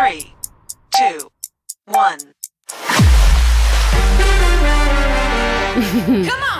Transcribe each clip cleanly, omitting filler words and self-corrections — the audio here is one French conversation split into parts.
3, 2, 1. Come on!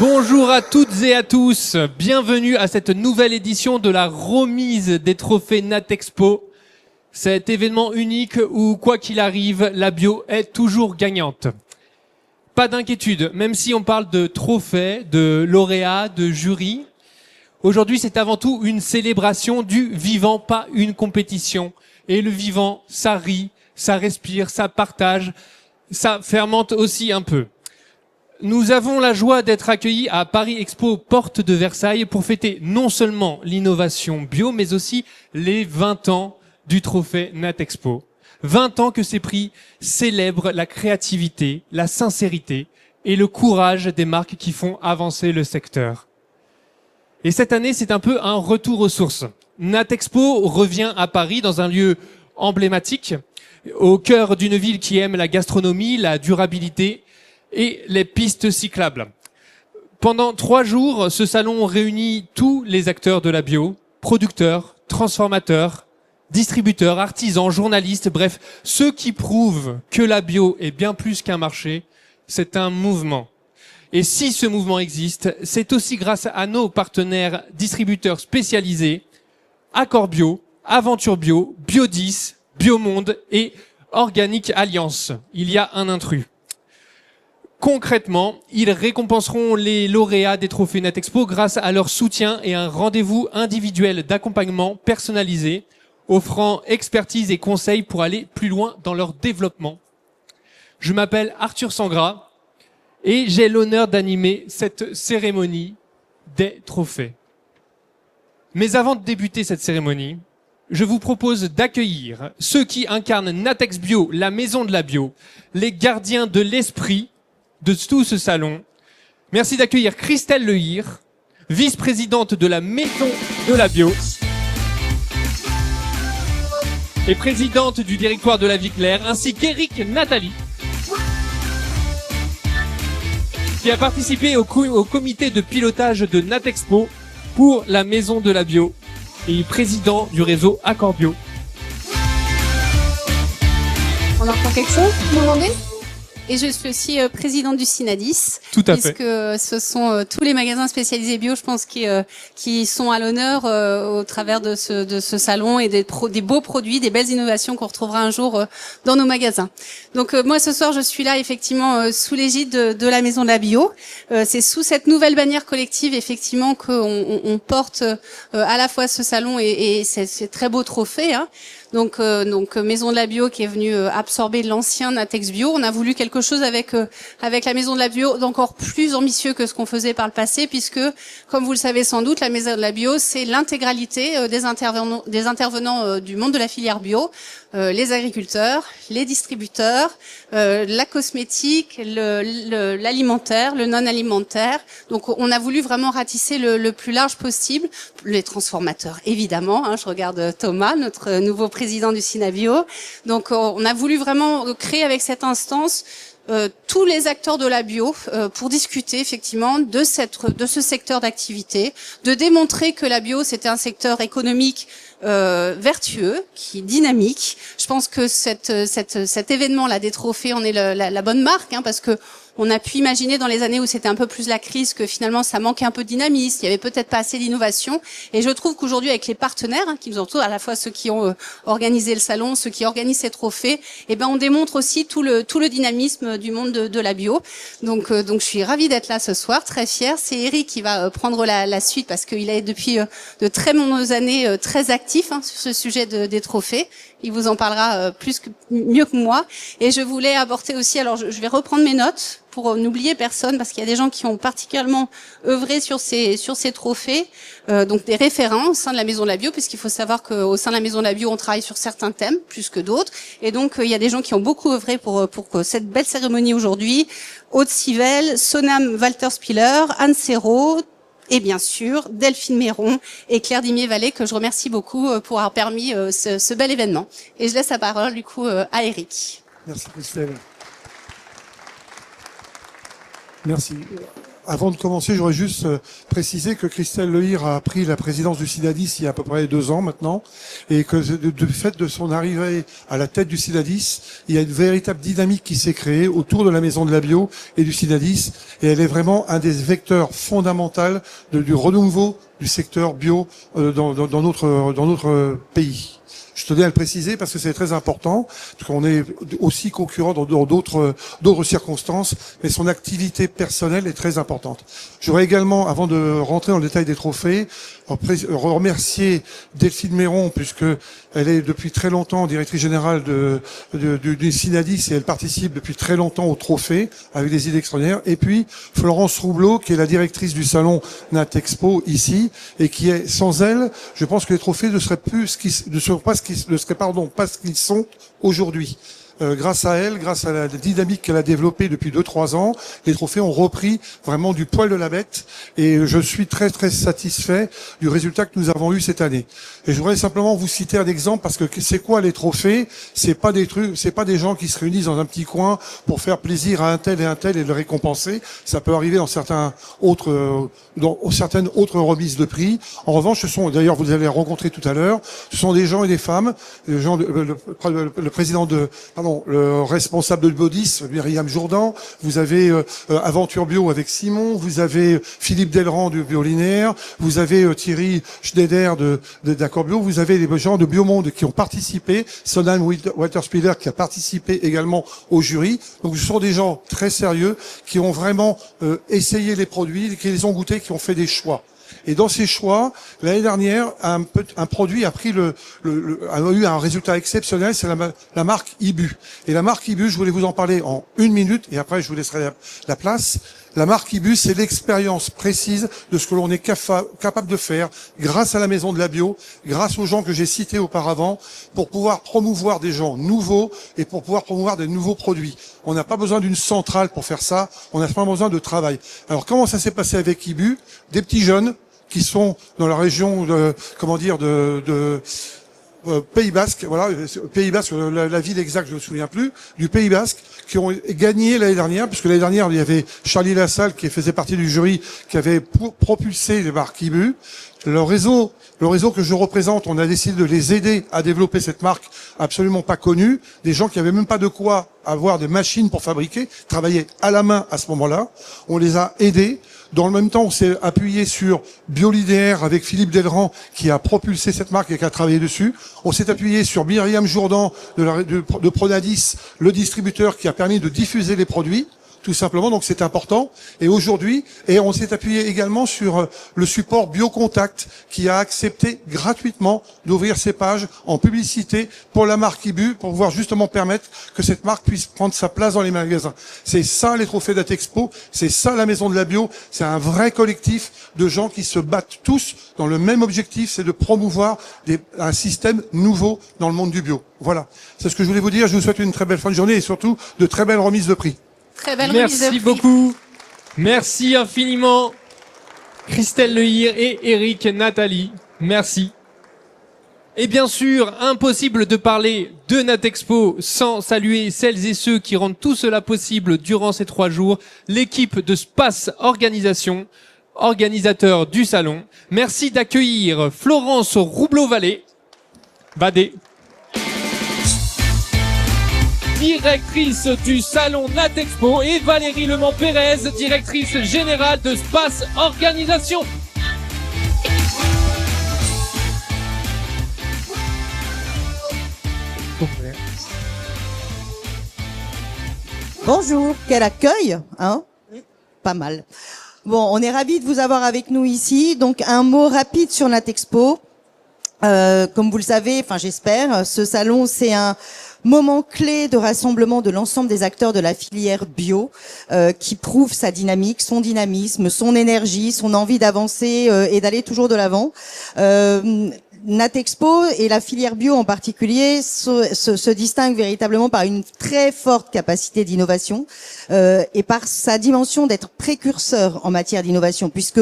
Bonjour à toutes et à tous, bienvenue à cette nouvelle édition de la remise des trophées Natexpo. Cet événement unique où, quoi qu'il arrive, la bio est toujours gagnante. Pas d'inquiétude, même si on parle de trophées, de lauréats, de jurys. Aujourd'hui, c'est avant tout une célébration du vivant, pas une compétition. Et le vivant, ça rit, ça respire, ça partage, ça fermente aussi un peu. Nous avons la joie d'être accueillis à Paris Expo, porte de Versailles, pour fêter non seulement l'innovation bio, mais aussi les 20 ans du trophée Natexpo. 20 ans que ces prix célèbrent la créativité, la sincérité et le courage des marques qui font avancer le secteur. Et cette année, c'est un peu un retour aux sources. Natexpo revient à Paris dans un lieu emblématique, au cœur d'une ville qui aime la gastronomie, la durabilité et les pistes cyclables. Pendant 3 jours, ce salon réunit tous les acteurs de la bio, producteurs, transformateurs, distributeurs, artisans, journalistes, bref, ceux qui prouvent que la bio est bien plus qu'un marché, c'est un mouvement. Et si ce mouvement existe, c'est aussi grâce à nos partenaires distributeurs spécialisés, Accord Bio, Aventure Bio, Biodis, Biomonde et Organique Alliance. Il y a un intrus. Concrètement, ils récompenseront les lauréats des trophées Natexpo grâce à leur soutien et un rendez-vous individuel d'accompagnement personnalisé, offrant expertise et conseils pour aller plus loin dans leur développement. Je m'appelle Arthur Sangras et j'ai l'honneur d'animer cette cérémonie des trophées. Mais avant de débuter cette cérémonie, je vous propose d'accueillir ceux qui incarnent Natex Bio, la maison de la bio, les gardiens de l'esprit de tout ce salon. Merci d'accueillir Christelle Lehir, vice-présidente de la Maison de la Bio et présidente du directoire de la Vie Claire, ainsi qu'Éric Nathalie, qui a participé au comité de pilotage de Natexpo pour la Maison de la Bio et président du réseau Accord Bio. On entend quelque chose, vous m'entendez ? Et je suis aussi présidente du Synadis. Tout à fait. Puisque ce sont tous les magasins spécialisés bio, je pense, qui sont à l'honneur au travers de ce salon et des beaux produits, des belles innovations qu'on retrouvera un jour dans nos magasins. Donc moi, ce soir, je suis là effectivement sous l'égide de la Maison de la Bio. C'est sous cette nouvelle bannière collective effectivement qu'on porte à la fois ce salon et ces très beaux trophées. Hein. Donc Maison de la Bio qui est venue absorber l'ancien Natex Bio. On a voulu quelque chose avec la Maison de la Bio d'encore plus ambitieux que ce qu'on faisait par le passé, puisque, comme vous le savez sans doute, la Maison de la Bio, c'est l'intégralité des intervenants du monde de la filière bio, les agriculteurs, les distributeurs, la cosmétique, l'alimentaire, le non-alimentaire. Donc on a voulu vraiment ratisser le plus large possible. Les transformateurs, évidemment. Hein, je regarde Thomas, notre nouveau président du Synabio. Donc on a voulu vraiment créer avec cette instance tous les acteurs de la bio pour discuter effectivement de ce secteur d'activité, de démontrer que la bio c'était un secteur économique vertueux, qui est dynamique. Je pense que cet événement-là des trophées en est la bonne marque, hein, parce que on a pu imaginer dans les années où c'était un peu plus la crise que finalement ça manquait un peu de dynamisme, il y avait peut-être pas assez d'innovation. Et je trouve qu'aujourd'hui avec les partenaires hein, qui nous entourent, à la fois ceux qui ont organisé le salon, ceux qui organisent ces trophées, eh ben on démontre aussi tout le dynamisme du monde de la bio. Donc je suis ravie d'être là ce soir, très fière. C'est Eric qui va prendre la suite parce qu'il est depuis de très nombreuses années très actif hein, sur ce sujet des trophées. Il vous en parlera mieux que moi. Et je voulais apporter aussi, alors je vais reprendre mes notes pour n'oublier personne, parce qu'il y a des gens qui ont particulièrement œuvré sur ces trophées, donc des référents au sein de la Maison de la Bio, puisqu'il faut savoir qu'au sein de la Maison de la Bio, on travaille sur certains thèmes plus que d'autres, et donc il y a des gens qui ont beaucoup œuvré pour que cette belle cérémonie aujourd'hui. Aude Civelle, Sonam Walter Spiller, Anne Serrault, et bien sûr Delphine Méron et Claire Dimier-Vallée, que je remercie beaucoup pour avoir permis ce bel événement. Et je laisse la parole du coup à Eric. Merci Christelle. Merci. Avant de commencer, j'aurais juste précisé que Christelle Lehir a pris la présidence du CIDADIS il y a à peu près 2 ans maintenant, et que du fait de son arrivée à la tête du CIDADIS, il y a une véritable dynamique qui s'est créée autour de la Maison de la Bio et du CIDADIS, et elle est vraiment un des vecteurs fondamentaux du renouveau du secteur bio dans notre pays. Je tenais à le préciser parce que c'est très important, parce qu'on est aussi concurrent dans d'autres circonstances, mais son activité personnelle est très importante. J'aurais également, avant de rentrer dans le détail des trophées, remercier Delphine Méron, puisque elle est depuis très longtemps directrice générale du CIDADIS, et elle participe depuis très longtemps au trophée avec des idées extraordinaires. Et puis Florence Roublot, qui est la directrice du salon Natexpo ici, et qui est, sans elle, je pense que les trophées ne seraient pas ce qu'ils sont aujourd'hui. Grâce à elle, grâce à la dynamique qu'elle a développée depuis 2-3 ans, les trophées ont repris vraiment du poil de la bête, et je suis très très satisfait du résultat que nous avons eu cette année. Et je voudrais simplement vous citer un exemple, parce que c'est quoi les trophées? C'est pas des gens qui se réunissent dans un petit coin pour faire plaisir à un tel et le récompenser. Ça peut arriver dans certaines autres remises de prix. En revanche, d'ailleurs vous allez les rencontrer tout à l'heure, ce sont des gens et des femmes, le responsable de Biodis, Myriam Jourdan, vous avez Aventure Bio avec Simon, vous avez Philippe Delrand du Biolinéaire, vous avez Thierry Schneider d'Accord Bio, vous avez les gens de Biomonde qui ont participé, Sonam Walter Spiller qui a participé également au jury. Donc ce sont des gens très sérieux qui ont vraiment essayé les produits, qui les ont goûtés, qui ont fait des choix. Et dans ces choix, l'année dernière, un produit a eu un résultat exceptionnel, c'est la marque Ibu. Et la marque Ibu, je voulais vous en parler en 1 minute, et après je vous laisserai la place. La marque Ibu, c'est l'expérience précise de ce que l'on est capable de faire grâce à la Maison de la Bio, grâce aux gens que j'ai cités auparavant, pour pouvoir promouvoir des gens nouveaux et pour pouvoir promouvoir des nouveaux produits. On n'a pas besoin d'une centrale pour faire ça, on a simplement besoin de travail. Alors comment ça s'est passé avec Ibu? Des petits jeunes qui sont dans la région de Pays Basque, voilà, Pays Basque, la ville exacte, je me souviens plus, du Pays Basque, qui ont gagné l'année dernière, puisque l'année dernière, il y avait Charlie Lassalle, qui faisait partie du jury, qui avait propulsé les marques Ibu. Le réseau que je représente, on a décidé de les aider à développer cette marque absolument pas connue, des gens qui avaient même pas de quoi avoir des machines pour fabriquer, travaillaient à la main à ce moment-là. On les a aidés. Dans le même temps, on s'est appuyé sur Biolinéaire avec Philippe Delrand qui a propulsé cette marque et qui a travaillé dessus. On s'est appuyé sur Myriam Jourdan de Pronadis, le distributeur qui a permis de diffuser les produits. Tout simplement, donc c'est important. Et aujourd'hui, on s'est appuyé également sur le support Biocontact qui a accepté gratuitement d'ouvrir ses pages en publicité pour la marque Ibu, pour pouvoir justement permettre que cette marque puisse prendre sa place dans les magasins. C'est ça les trophées Natexpo, c'est ça la Maison de la Bio, c'est un vrai collectif de gens qui se battent tous dans le même objectif, c'est de promouvoir un système nouveau dans le monde du bio. Voilà, c'est ce que je voulais vous dire. Je vous souhaite une très belle fin de journée et surtout de très belles remises de prix. Très belle remise de Merci prix. beaucoup. Merci infiniment, Christelle Lehir et Eric Nathalie. Merci. Et bien sûr, impossible de parler de Natexpo sans saluer celles et ceux qui rendent tout cela possible durant ces 3 jours. L'équipe de Space Organisation, organisateur du salon. Merci d'accueillir Florence Roublot-Vallée, Vadé, directrice du salon Natexpo, et Valérie Lemont-Pérez, directrice générale de Space Organisation. Bonjour, quel accueil, hein? Pas mal. Bon, on est ravis de vous avoir avec nous ici. Donc, un mot rapide sur Natexpo. Comme vous le savez, enfin j'espère, ce salon c'est un moment clé de rassemblement de l'ensemble des acteurs de la filière bio, qui prouve sa dynamique, son dynamisme, son énergie, son envie d'avancer et d'aller toujours de l'avant. Natexpo et la filière bio en particulier se distinguent véritablement par une très forte capacité d'innovation et par sa dimension d'être précurseur en matière d'innovation, puisque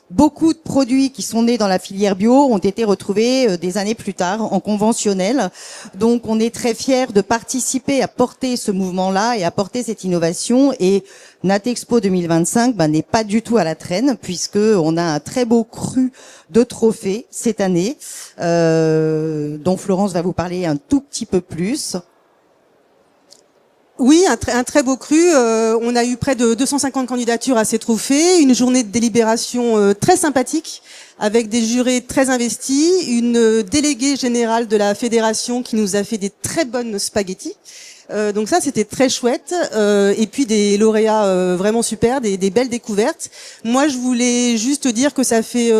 beaucoup de produits qui sont nés dans la filière bio ont été retrouvés des années plus tard en conventionnel. Donc on est très fiers de participer à porter ce mouvement-là et à porter cette innovation. Et Natexpo 2025 n'est pas du tout à la traîne, puisque on a un très beau cru de trophées cette année, dont Florence va vous parler un tout petit peu plus. Oui, un très beau cru. On a eu près de 250 candidatures à ces trophées, une journée de délibération très sympathique, avec des jurés très investis, une déléguée générale de la fédération qui nous a fait des très bonnes spaghettis. Donc ça, c'était très chouette. Et puis des lauréats vraiment super, des belles découvertes. Moi, je voulais juste dire que ça fait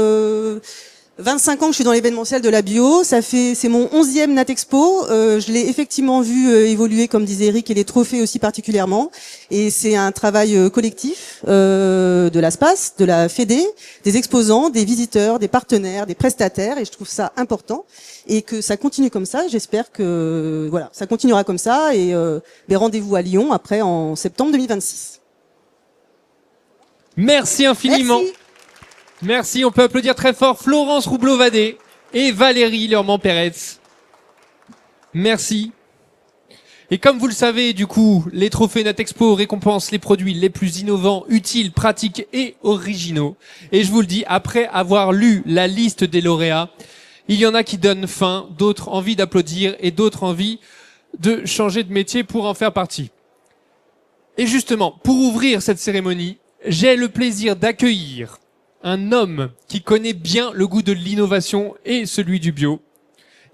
25 ans que je suis dans l'événementiel de la bio. C'est mon 11e Natexpo. Je l'ai effectivement vu évoluer, comme disait Eric, et les trophées aussi particulièrement. Et c'est un travail collectif de l'ASPAS, de la Fédé, des exposants, des visiteurs, des partenaires, des prestataires. Et je trouve ça important. Et que ça continue comme ça. J'espère que voilà, ça continuera comme ça. Et rendez-vous à Lyon après en septembre 2026. Merci infiniment. Merci, on peut applaudir très fort Florence Roubleau-Vadé et Valérie Leurmont-Pérez. Merci. Et comme vous le savez, du coup, les trophées Natexpo récompensent les produits les plus innovants, utiles, pratiques et originaux. Et je vous le dis, après avoir lu la liste des lauréats, il y en a qui donnent faim, d'autres envie d'applaudir et d'autres envie de changer de métier pour en faire partie. Et justement, pour ouvrir cette cérémonie, j'ai le plaisir d'accueillir un homme qui connaît bien le goût de l'innovation et celui du bio.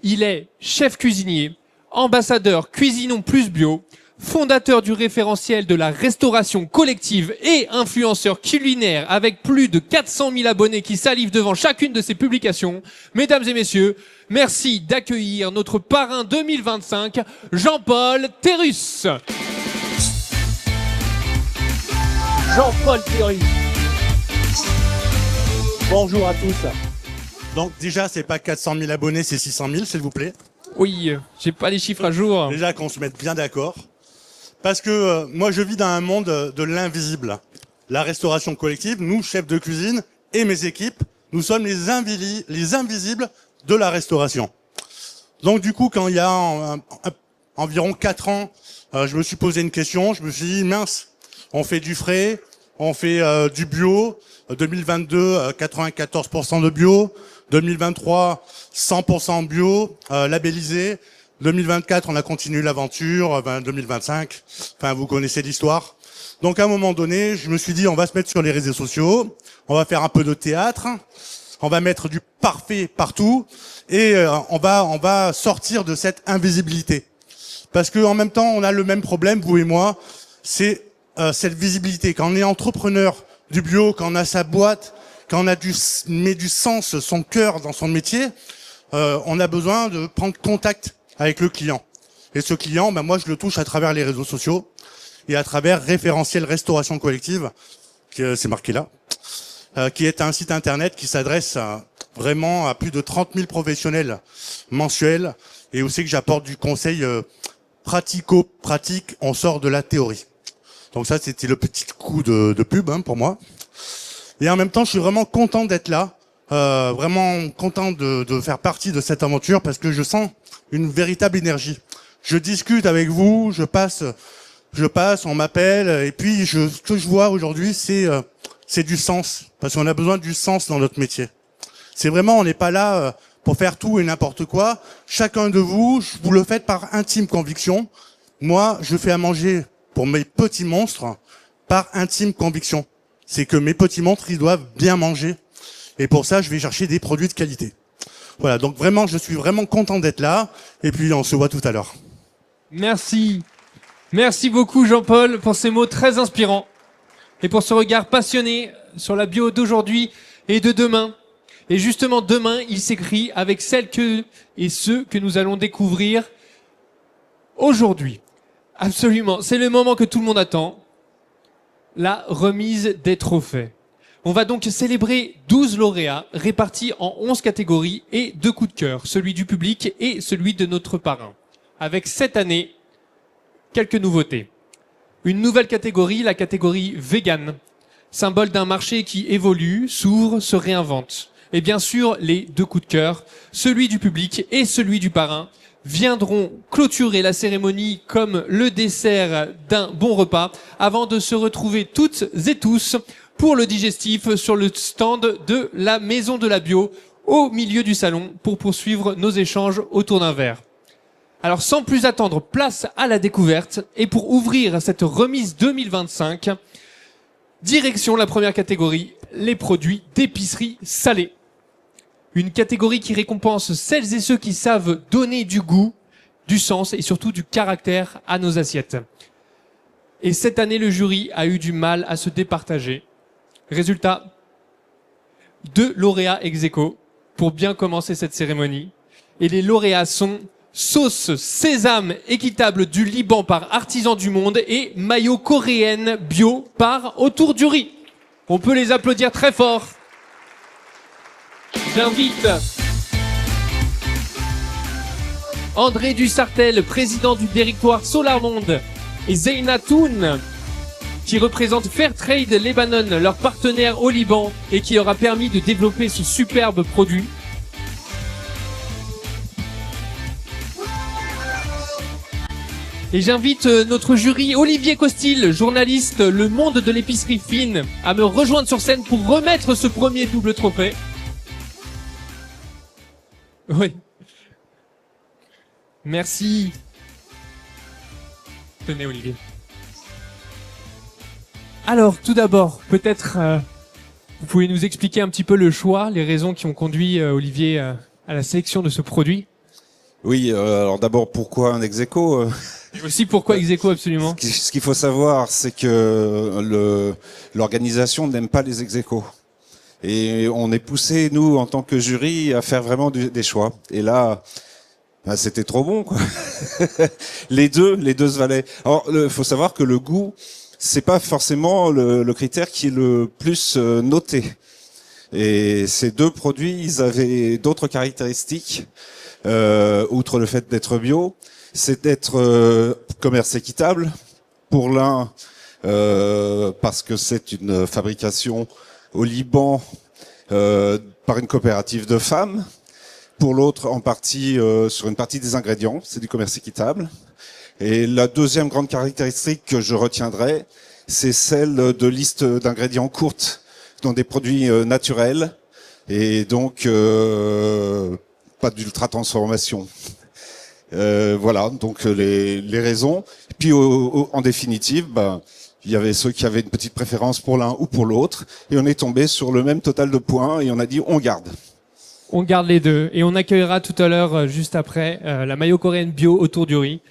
Il est chef cuisinier, ambassadeur Cuisinons Plus Bio, fondateur du référentiel de la restauration collective et influenceur culinaire avec plus de 400 000 abonnés qui salivent devant chacune de ses publications. Mesdames et messieurs, merci d'accueillir notre parrain 2025, Jean-Paul Thérusse. Jean-Paul Thérusse. Bonjour à tous. Donc déjà, c'est pas 400 000 abonnés, c'est 600 000, s'il vous plaît. Oui, j'ai pas les chiffres à jour. Déjà qu'on se mette bien d'accord. Parce que moi, je vis dans un monde de l'invisible. La restauration collective, nous, chefs de cuisine, et mes équipes, nous sommes les invisibles de la restauration. Donc du coup, quand il y a environ 4 ans, je me suis posé une question, je me suis dit, mince, on fait du frais, on fait du bio. 2022, 94% de bio. 2023, 100% bio, labellisé. 2024, on a continué l'aventure. 2025, enfin, vous connaissez l'histoire. Donc, à un moment donné, je me suis dit, on va se mettre sur les réseaux sociaux. On va faire un peu de théâtre. On va mettre du parfait partout. Et on va sortir de cette invisibilité. Parce que en même temps, on a le même problème, vous et moi. C'est cette visibilité. Quand on est entrepreneur du bio, quand on a sa boîte, quand on a met du sens, son cœur dans son métier, on a besoin de prendre contact avec le client. Et ce client, moi je le touche à travers les réseaux sociaux et à travers Référentiel Restauration Collective, c'est marqué là, qui est un site internet qui s'adresse vraiment à plus de 30 000 professionnels mensuels et aussi que j'apporte du conseil pratico-pratique, on sort de la théorie. Donc ça, c'était le petit coup de pub pour moi. Et en même temps, je suis vraiment content d'être là, vraiment content de faire partie de cette aventure parce que je sens une véritable énergie. Je discute avec vous, je passe, on m'appelle, et puis ce que je vois aujourd'hui, c'est du sens, parce qu'on a besoin du sens dans notre métier. C'est vraiment, on n'est pas là pour faire tout et n'importe quoi. Chacun de vous, vous le faites par intime conviction. Moi, je fais à manger pour mes petits monstres par intime conviction. C'est que mes petits monstres, ils doivent bien manger. Et pour ça, je vais chercher des produits de qualité. Voilà, donc vraiment, je suis vraiment content d'être là. Et puis, on se voit tout à l'heure. Merci. Merci beaucoup, Jean-Paul, pour ces mots très inspirants et pour ce regard passionné sur la bio d'aujourd'hui et de demain. Et justement, demain, il s'écrit avec celles et ceux que nous allons découvrir aujourd'hui. Absolument. C'est le moment que tout le monde attend. La remise des trophées. On va donc célébrer 12 lauréats répartis en 11 catégories et 2 coups de cœur, celui du public et celui de notre parrain. Avec cette année, quelques nouveautés. Une nouvelle catégorie, la catégorie vegan, symbole d'un marché qui évolue, s'ouvre, se réinvente. Et bien sûr, les 2 coups de cœur, celui du public et celui du parrain, viendront clôturer la cérémonie comme le dessert d'un bon repas avant de se retrouver toutes et tous pour le digestif sur le stand de la Maison de la Bio au milieu du salon pour poursuivre nos échanges autour d'un verre. Alors sans plus attendre, place à la découverte et pour ouvrir cette remise 2025, direction la première catégorie, les produits d'épicerie salée. Une catégorie qui récompense celles et ceux qui savent donner du goût, du sens et surtout du caractère à nos assiettes. Et cette année, le jury a eu du mal à se départager. Résultat, 2 lauréats ex aequo pour bien commencer cette cérémonie. Et les lauréats sont sauce sésame équitable du Liban par Artisan du Monde et maillot coréenne bio par Autour du Riz. On peut les applaudir très fort. J'invite André Dussartel, président du directoire Solarmonde, et Zeina Toun, qui représente Fairtrade Lebanon, leur partenaire au Liban, et qui aura permis de développer ce superbe produit. Et j'invite notre jury, Olivier Costil, journaliste Le Monde de l'épicerie fine, à me rejoindre sur scène pour remettre ce premier double trophée. Oui. Merci. Tenez, Olivier. Alors, tout d'abord, peut-être vous pouvez nous expliquer un petit peu le choix, les raisons qui ont conduit Olivier à la sélection de ce produit. Oui, alors d'abord, pourquoi un ex aequo Et aussi pourquoi ex aequo, absolument. Ce qu'il faut savoir, c'est que l'organisation n'aime pas les ex aequo. Et on est poussé, nous, en tant que jury, à faire vraiment des choix. Et là, bah, c'était trop bon, quoi. les deux se valaient. Alors, faut savoir que le goût, c'est pas forcément le critère qui est le plus noté. Et ces 2 produits, ils avaient d'autres caractéristiques, outre le fait d'être bio, c'est d'être commerce équitable. Pour l'un, parce que c'est une fabrication au Liban par une coopérative de femmes. Pour l'autre, en partie sur une partie des ingrédients, c'est du commerce équitable. Et la deuxième grande caractéristique que je retiendrai, c'est celle de liste d'ingrédients courtes dans des produits naturels et donc pas d'ultra transformation. Voilà, donc les raisons. Et puis en définitive, ben, il y avait ceux qui avaient une petite préférence pour l'un ou pour l'autre, et on est tombé sur le même total de points, et on a dit on garde. On garde les 2, et on accueillera tout à l'heure, juste après, la maillot coréenne bio Autour du Riz.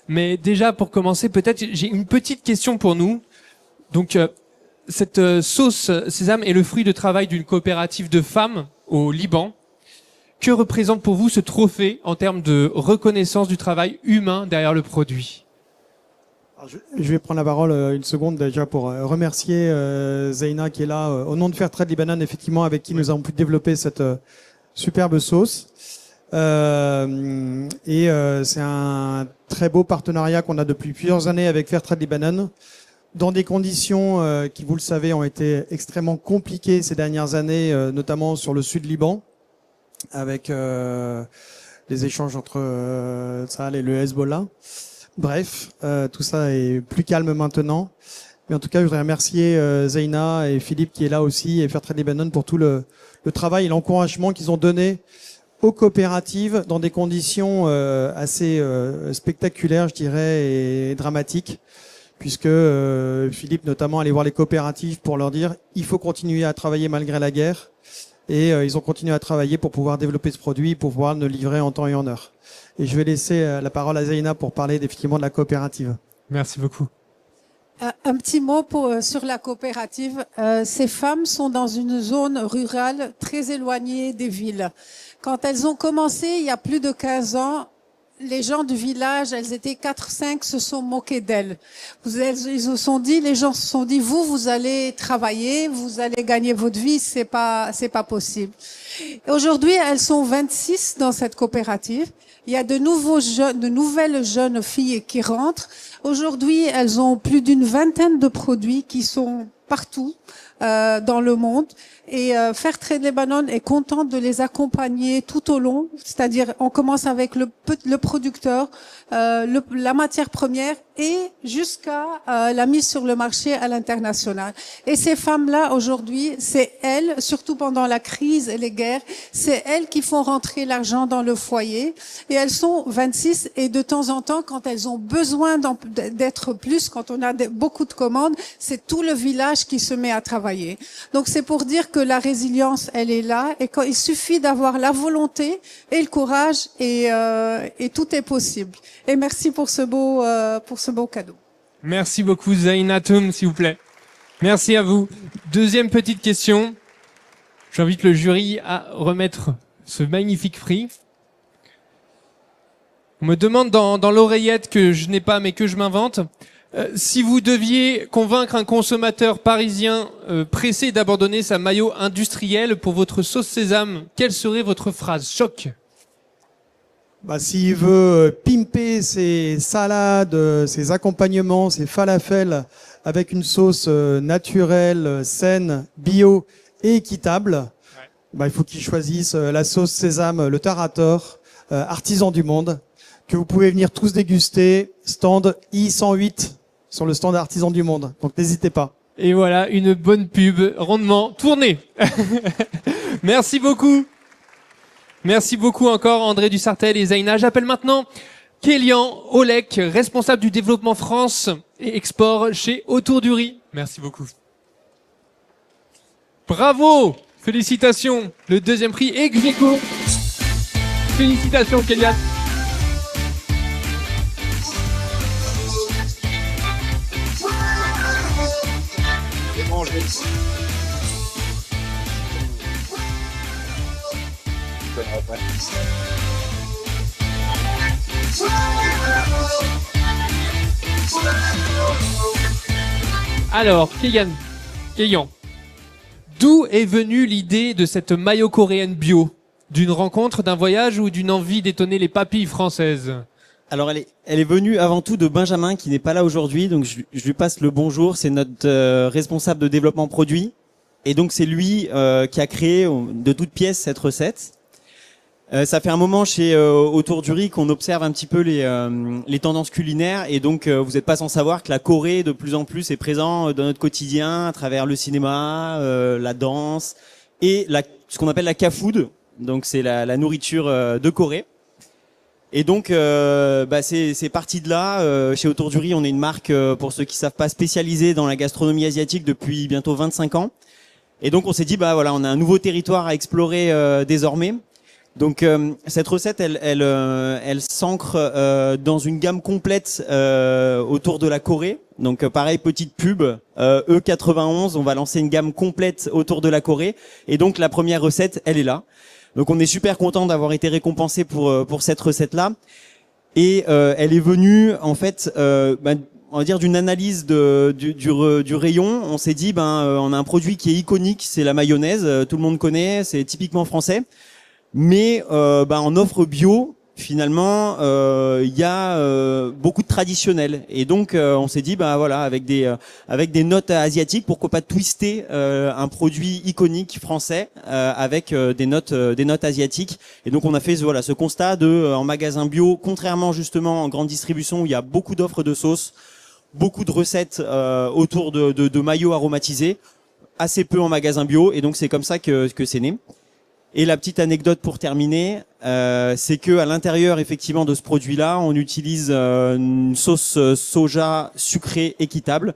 Mais déjà, pour commencer, peut-être, j'ai une petite question pour nous. Donc, cette sauce sésame est le fruit de travail d'une coopérative de femmes au Liban. Que représente pour vous ce trophée en termes de reconnaissance du travail humain derrière le produit ? Alors, je vais prendre la parole une seconde déjà pour remercier Zeina qui est là au nom de Fairtrade Lebanon, effectivement, avec qui nous avons pu développer cette superbe sauce. C'est un très beau partenariat qu'on a depuis plusieurs années avec Fairtrade Lebanon, dans des conditions qui, vous le savez, ont été extrêmement compliquées ces dernières années, notamment sur le sud Liban, avec les échanges entre Tsahal et le Hezbollah. Bref, tout ça est plus calme maintenant. Mais en tout cas, je voudrais remercier Zeina et Philippe qui est là aussi, et Fairtrade Lebanon pour tout le travail et l'encouragement qu'ils ont donné aux coopératives dans des conditions assez spectaculaires, je dirais, et dramatiques, puisque Philippe notamment allait voir les coopératives pour leur dire il faut continuer à travailler malgré la guerre, et ils ont continué à travailler pour pouvoir développer ce produit, pour pouvoir le livrer en temps et en heure. Et je vais laisser la parole à Zeina pour parler effectivement de la coopérative. Merci beaucoup. Un petit mot sur la coopérative. Ces femmes sont dans une zone rurale très éloignée des villes. Quand elles ont commencé, il y a plus de 15 ans, les gens du village, elles étaient 4-5, se sont moqués d'elles. Ils se sont dit, les gens se sont dit, vous allez travailler, vous allez gagner votre vie, c'est pas possible. Aujourd'hui, elles sont 26 dans cette coopérative. Il y a de nouvelles jeunes filles qui rentrent. Aujourd'hui, elles ont plus d'une vingtaine de produits qui sont partout dans le monde. Et Fairtrade Lebanon est contente de les accompagner tout au long. C'est-à-dire, on commence avec le producteur, la matière première et jusqu'à la mise sur le marché à l'international. Et ces femmes-là, aujourd'hui, c'est elles, surtout pendant la crise et les guerres, c'est elles qui font rentrer l'argent dans le foyer. Et elles sont 26 et de temps en temps, quand elles ont besoin d'être plus, quand on a beaucoup de commandes, c'est tout le village qui se met à travailler. Donc c'est pour dire que la résilience, elle est là et qu'il suffit d'avoir la volonté et le courage et tout est possible. Et merci pour ce beau cadeau. Merci beaucoup Zainatoum, s'il vous plaît. Merci à vous. Deuxième petite question. J'invite le jury à remettre ce magnifique prix. On me demande dans l'oreillette que je n'ai pas mais que je m'invente. Si vous deviez convaincre un consommateur parisien pressé d'abandonner sa mayo industrielle pour votre sauce sésame, quelle serait votre phrase choc? S'il veut pimper ses salades, ses accompagnements, ses falafels avec une sauce naturelle, saine, bio et équitable, il faut qu'il choisisse la sauce sésame, le Tarator, artisan du monde, que vous pouvez venir tous déguster, stand I108 sur le stand artisan du monde. Donc n'hésitez pas. Et voilà, une bonne pub rondement tournée. Merci beaucoup. Merci beaucoup encore André Dussartel et Zaina. J'appelle maintenant Kélian Olek, responsable du développement France et export chez Autour du Riz. Merci beaucoup. Bravo, félicitations. Le deuxième prix est Gréco. Félicitations Kélian. Alors, Kélian, d'où est venue l'idée de cette mayo coréenne bio? D'une rencontre, d'un voyage ou d'une envie d'étonner les papilles françaises? Alors elle est venue avant tout de Benjamin qui n'est pas là aujourd'hui, donc je lui passe le bonjour. C'est notre responsable de développement produit et donc c'est lui qui a créé de toutes pièces cette recette. Ça fait un moment chez Autour du Riz qu'on observe un petit peu les tendances culinaires et donc vous n'êtes pas sans savoir que la Corée de plus en plus est présente dans notre quotidien à travers le cinéma, la danse et ce qu'on appelle la K-food, donc c'est la nourriture de Corée. Et donc c'est parti de là. Chez Autour du Riz, on est une marque, pour ceux qui savent pas, spécialisée dans la gastronomie asiatique depuis bientôt 25 ans. Et donc on s'est dit on a un nouveau territoire à explorer désormais. Donc cette recette, elle s'ancre dans une gamme complète autour de la Corée. Donc pareil, petite pub, E91, on va lancer une gamme complète autour de la Corée. Et donc la première recette, elle est là. Donc on est super content d'avoir été récompensé pour cette recette-là. Et elle est venue en fait, on va dire d'une analyse du rayon. On s'est dit on a un produit qui est iconique, c'est la mayonnaise. Tout le monde connaît, c'est typiquement français. Mais en offre bio, finalement, il y a beaucoup de traditionnels. Et donc on s'est dit avec des notes asiatiques, pourquoi pas twister un produit iconique français avec des notes asiatiques. Et donc on a fait ce constat en magasin bio, contrairement justement en grande distribution où il y a beaucoup d'offres de sauces, beaucoup de recettes autour de maillots aromatisés, assez peu en magasin bio. Et donc c'est comme ça que c'est né. Et la petite anecdote pour terminer, c'est que à l'intérieur effectivement de ce produit-là, on utilise une sauce soja sucrée équitable,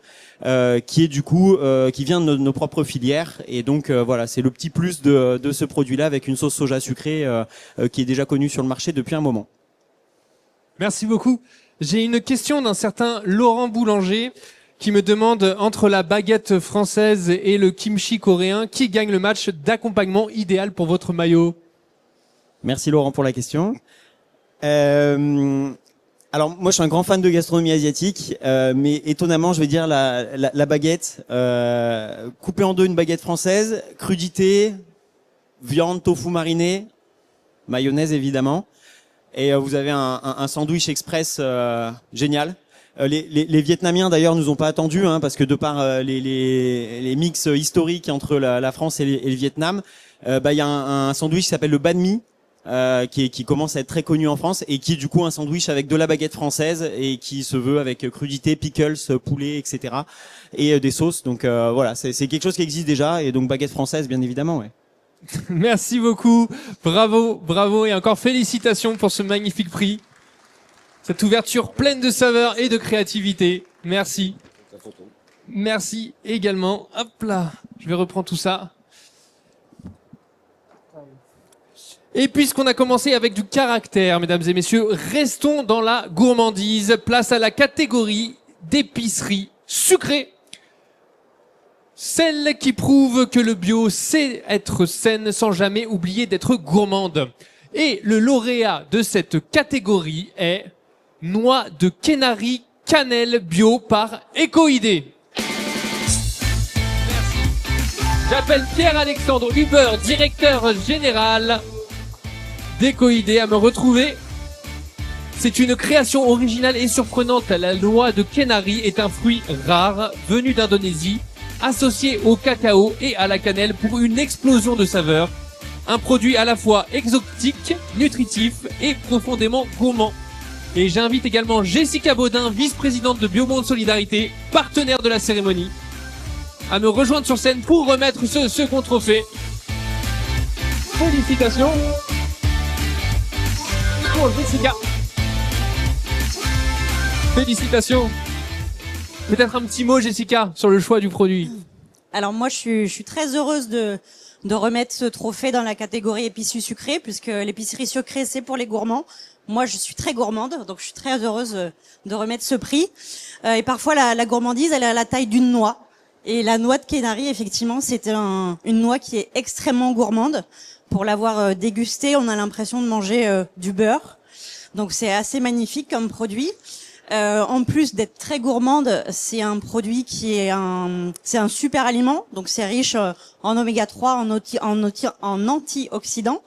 qui est du coup qui vient de nos propres filières. Et donc c'est le petit plus de ce produit-là avec une sauce soja sucrée qui est déjà connue sur le marché depuis un moment. Merci beaucoup. J'ai une question d'un certain Laurent Boulanger qui me demande, entre la baguette française et le kimchi coréen, qui gagne le match d'accompagnement idéal pour votre maillot? Merci Laurent pour la question. Alors moi je suis un grand fan de gastronomie asiatique, mais étonnamment je vais dire la baguette, coupée en deux, une baguette française, crudité, viande, tofu mariné, mayonnaise évidemment, et vous avez un sandwich express génial. Les Vietnamiens d'ailleurs nous ont pas attendus, hein, parce que de par les mix historiques entre la France et le Vietnam, il y a un sandwich qui s'appelle le banh mi, qui commence à être très connu en France et qui est du coup un sandwich avec de la baguette française et qui se veut avec crudité, pickles, poulet, etc. et des sauces. Donc voilà, c'est quelque chose qui existe déjà, et donc baguette française bien évidemment. Ouais. Merci beaucoup, bravo, bravo, et encore félicitations pour ce magnifique prix. Cette ouverture pleine de saveurs et de créativité. Merci. Merci également. Hop là, je vais reprendre tout ça. Et puisqu'on a commencé avec du caractère, mesdames et messieurs, restons dans la gourmandise. Place à la catégorie d'épicerie sucrée. Celle qui prouve que le bio sait être saine sans jamais oublier d'être gourmande. Et le lauréat de cette catégorie est Noix de Kenari Cannelle Bio par Ecoidé. Merci. J'appelle Pierre-Alexandre Huber, directeur général d'Ecoidé, à me retrouver. C'est une création originale et surprenante. La noix de Kenari est un fruit rare venu d'Indonésie, associé au cacao et à la cannelle pour une explosion de saveurs. Un produit à la fois exotique, nutritif et profondément gourmand. Et j'invite également Jessica Baudin, vice-présidente de Biomonde Solidarité, partenaire de la cérémonie, à me rejoindre sur scène pour remettre ce second trophée. Félicitations pour Jessica. Félicitations. Peut-être un petit mot, Jessica, sur le choix du produit. Alors moi, je suis très heureuse de remettre ce trophée dans la catégorie épicerie sucrée, puisque l'épicerie sucrée, c'est pour les gourmands. Moi, je suis très gourmande, donc je suis très heureuse de remettre ce prix. Et parfois, la gourmandise, elle est à la taille d'une noix. Et la noix de Kenari, effectivement, c'est une noix qui est extrêmement gourmande. Pour l'avoir dégustée, on a l'impression de manger du beurre. Donc c'est assez magnifique comme produit. En plus d'être très gourmande, c'est un produit qui est c'est un super aliment. Donc c'est riche en oméga 3, en antioxydants.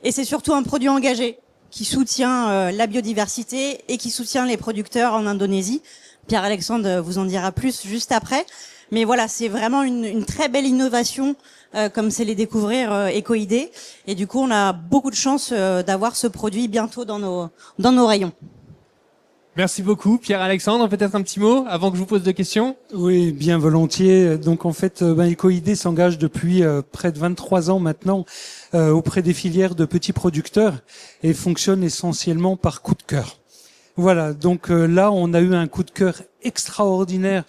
Et c'est surtout un produit engagé qui soutient la biodiversité et qui soutient les producteurs en Indonésie. Pierre-Alexandre vous en dira plus juste après. Mais voilà, c'est vraiment une très belle innovation, comme c'est les découvrir Ecoidé. Et du coup, on a beaucoup de chance d'avoir ce produit bientôt dans nos rayons. Merci beaucoup, Pierre-Alexandre. Peut-être un petit mot avant que je vous pose des questions? Oui, bien volontiers. Donc en fait, Ecoidé s'engage depuis près de 23 ans maintenant auprès des filières de petits producteurs et fonctionne essentiellement par coup de cœur. Voilà, donc là, on a eu un coup de cœur extraordinaire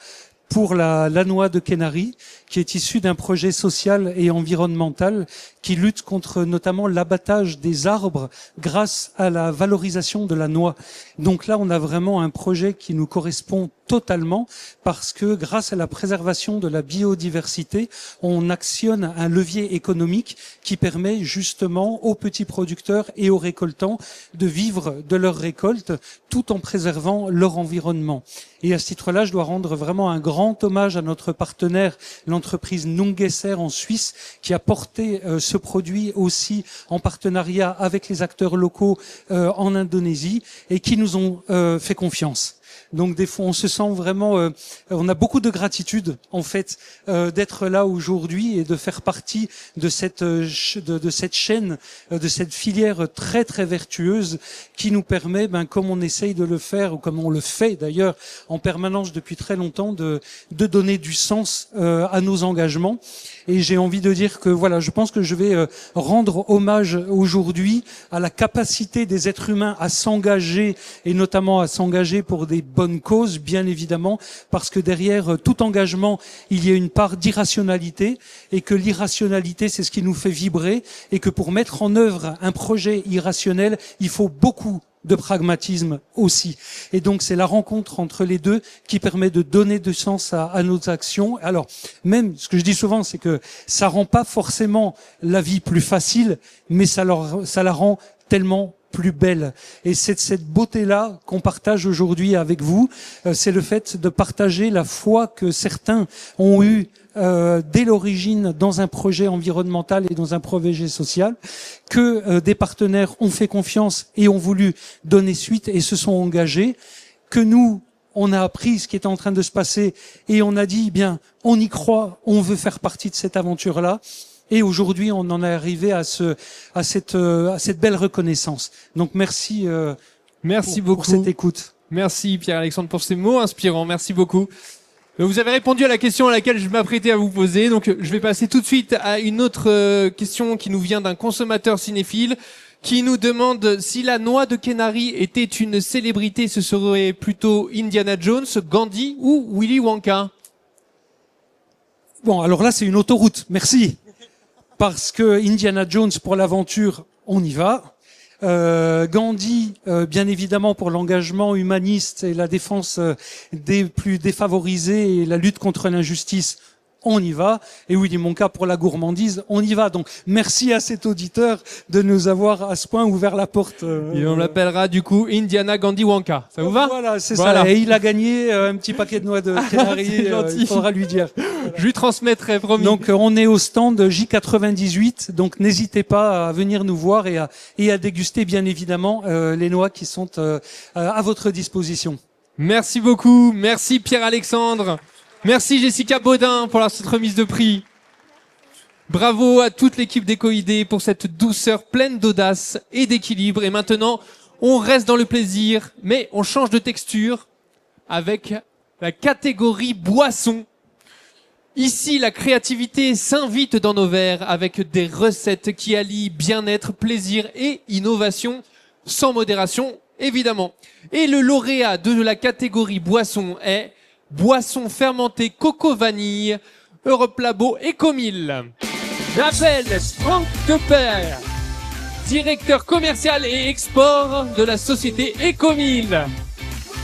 pour la noix de Kenari, qui est issue d'un projet social et environnemental qui lutte contre notamment l'abattage des arbres grâce à la valorisation de la noix. Donc là, on a vraiment un projet qui nous correspond totalement parce que grâce à la préservation de la biodiversité, on actionne un levier économique qui permet justement aux petits producteurs et aux récoltants de vivre de leur récolte tout en préservant leur environnement. Et à ce titre-là, je dois rendre vraiment un grand hommage à notre partenaire, l'entreprise Nungesser en Suisse, qui a porté ce produit aussi en partenariat avec les acteurs locaux en Indonésie et qui nous ont fait confiance. Donc des fois, on se sent vraiment, on a beaucoup de gratitude en fait d'être là aujourd'hui et de faire partie de cette chaîne, de cette filière très très vertueuse qui nous permet, comme on essaye de le faire ou comme on le fait d'ailleurs en permanence depuis très longtemps, de donner du sens à nos engagements. Et j'ai envie de dire que voilà, je pense que je vais rendre hommage aujourd'hui à la capacité des êtres humains à s'engager et notamment à s'engager pour des bonnes causes, bien évidemment, parce que derrière tout engagement, il y a une part d'irrationalité et que l'irrationalité, c'est ce qui nous fait vibrer et que pour mettre en œuvre un projet irrationnel, il faut beaucoup de pragmatisme aussi. Et donc c'est la rencontre entre les deux qui permet de donner du sens à nos actions. Alors même ce que je dis souvent, c'est que ça rend pas forcément la vie plus facile, mais ça la rend tellement plus belle. Et c'est cette beauté-là qu'on partage aujourd'hui avec vous. C'est le fait de partager la foi que certains ont eue dès l'origine dans un projet environnemental et dans un projet social, que des partenaires ont fait confiance et ont voulu donner suite et se sont engagés, que nous, on a appris ce qui était en train de se passer et on a dit, bien, on y croit, on veut faire partie de cette aventure-là. Et aujourd'hui, on en est arrivé à cette belle reconnaissance. Donc merci, merci pour cette écoute. Merci Pierre-Alexandre pour ces mots inspirants. Merci beaucoup. Vous avez répondu à la question à laquelle je m'apprêtais à vous poser. Donc je vais passer tout de suite à une autre question qui nous vient d'un consommateur cinéphile qui nous demande si la noix de Kenari était une célébrité, ce serait plutôt Indiana Jones, Gandhi ou Willy Wonka. Bon, alors là, c'est une autoroute. Merci. Parce que Indiana Jones, pour l'aventure, on y va. Gandhi, bien évidemment, pour l'engagement humaniste et la défense des plus défavorisés et la lutte contre l'injustice, on y va. Et Willy Wonka, pour la gourmandise, on y va. Donc, merci à cet auditeur de nous avoir à ce point ouvert la porte. Et on l'appellera du coup Indiana Gandhi Wonka. Ça vous va? Voilà, c'est ça. Et il a gagné un petit paquet de noix de Kenari. Il faudra lui dire. Je lui transmettrai, promis. Donc, on est au stand J98. Donc, n'hésitez pas à venir nous voir et à déguster, bien évidemment, les noix qui sont à votre disposition. Merci beaucoup. Merci Pierre-Alexandre. Merci Jessica Baudin pour cette remise de prix. Bravo à toute l'équipe d'Ecoidé pour cette douceur pleine d'audace et d'équilibre. Et maintenant, on reste dans le plaisir, mais on change de texture avec la catégorie boisson. Ici, la créativité s'invite dans nos verres avec des recettes qui allient bien-être, plaisir et innovation, sans modération, évidemment. Et le lauréat de la catégorie boisson est boisson fermentée coco vanille, Europe Labo Ecomil. J'appelle Franck Depère, directeur commercial et export de la société Ecomil,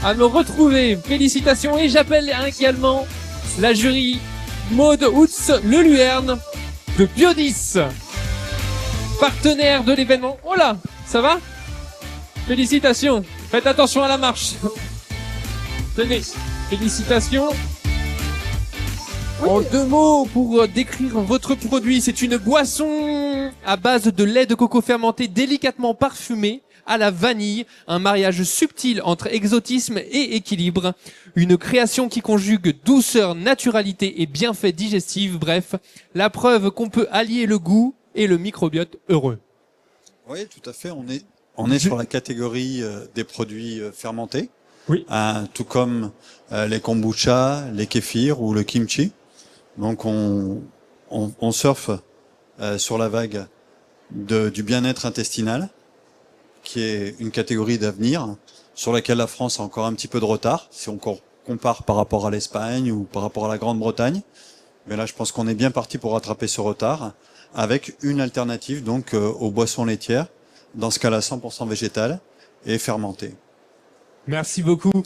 à me retrouver. Félicitations. Et j'appelle également la jury Maud Houtz Le Luerne de Biodis, partenaire de l'événement. Oh là, ça va? Félicitations. Faites attention à la marche. Tenez. Félicitations. En 2 mots pour décrire votre produit, c'est une boisson à base de lait de coco fermenté délicatement parfumé à la vanille, un mariage subtil entre exotisme et équilibre, une création qui conjugue douceur, naturalité et bienfaits digestifs, bref, la preuve qu'on peut allier le goût et le microbiote heureux. Oui, tout à fait, on est sur la catégorie des produits fermentés. Oui. Tout comme les kombucha, les kéfirs ou le kimchi. Donc on surfe sur la vague du bien-être intestinal, qui est une catégorie d'avenir sur laquelle la France a encore un petit peu de retard, si on compare par rapport à l'Espagne ou par rapport à la Grande-Bretagne. Mais là, je pense qu'on est bien parti pour rattraper ce retard, avec une alternative donc aux boissons laitières, dans ce cas-là 100% végétale et fermentée. Merci beaucoup.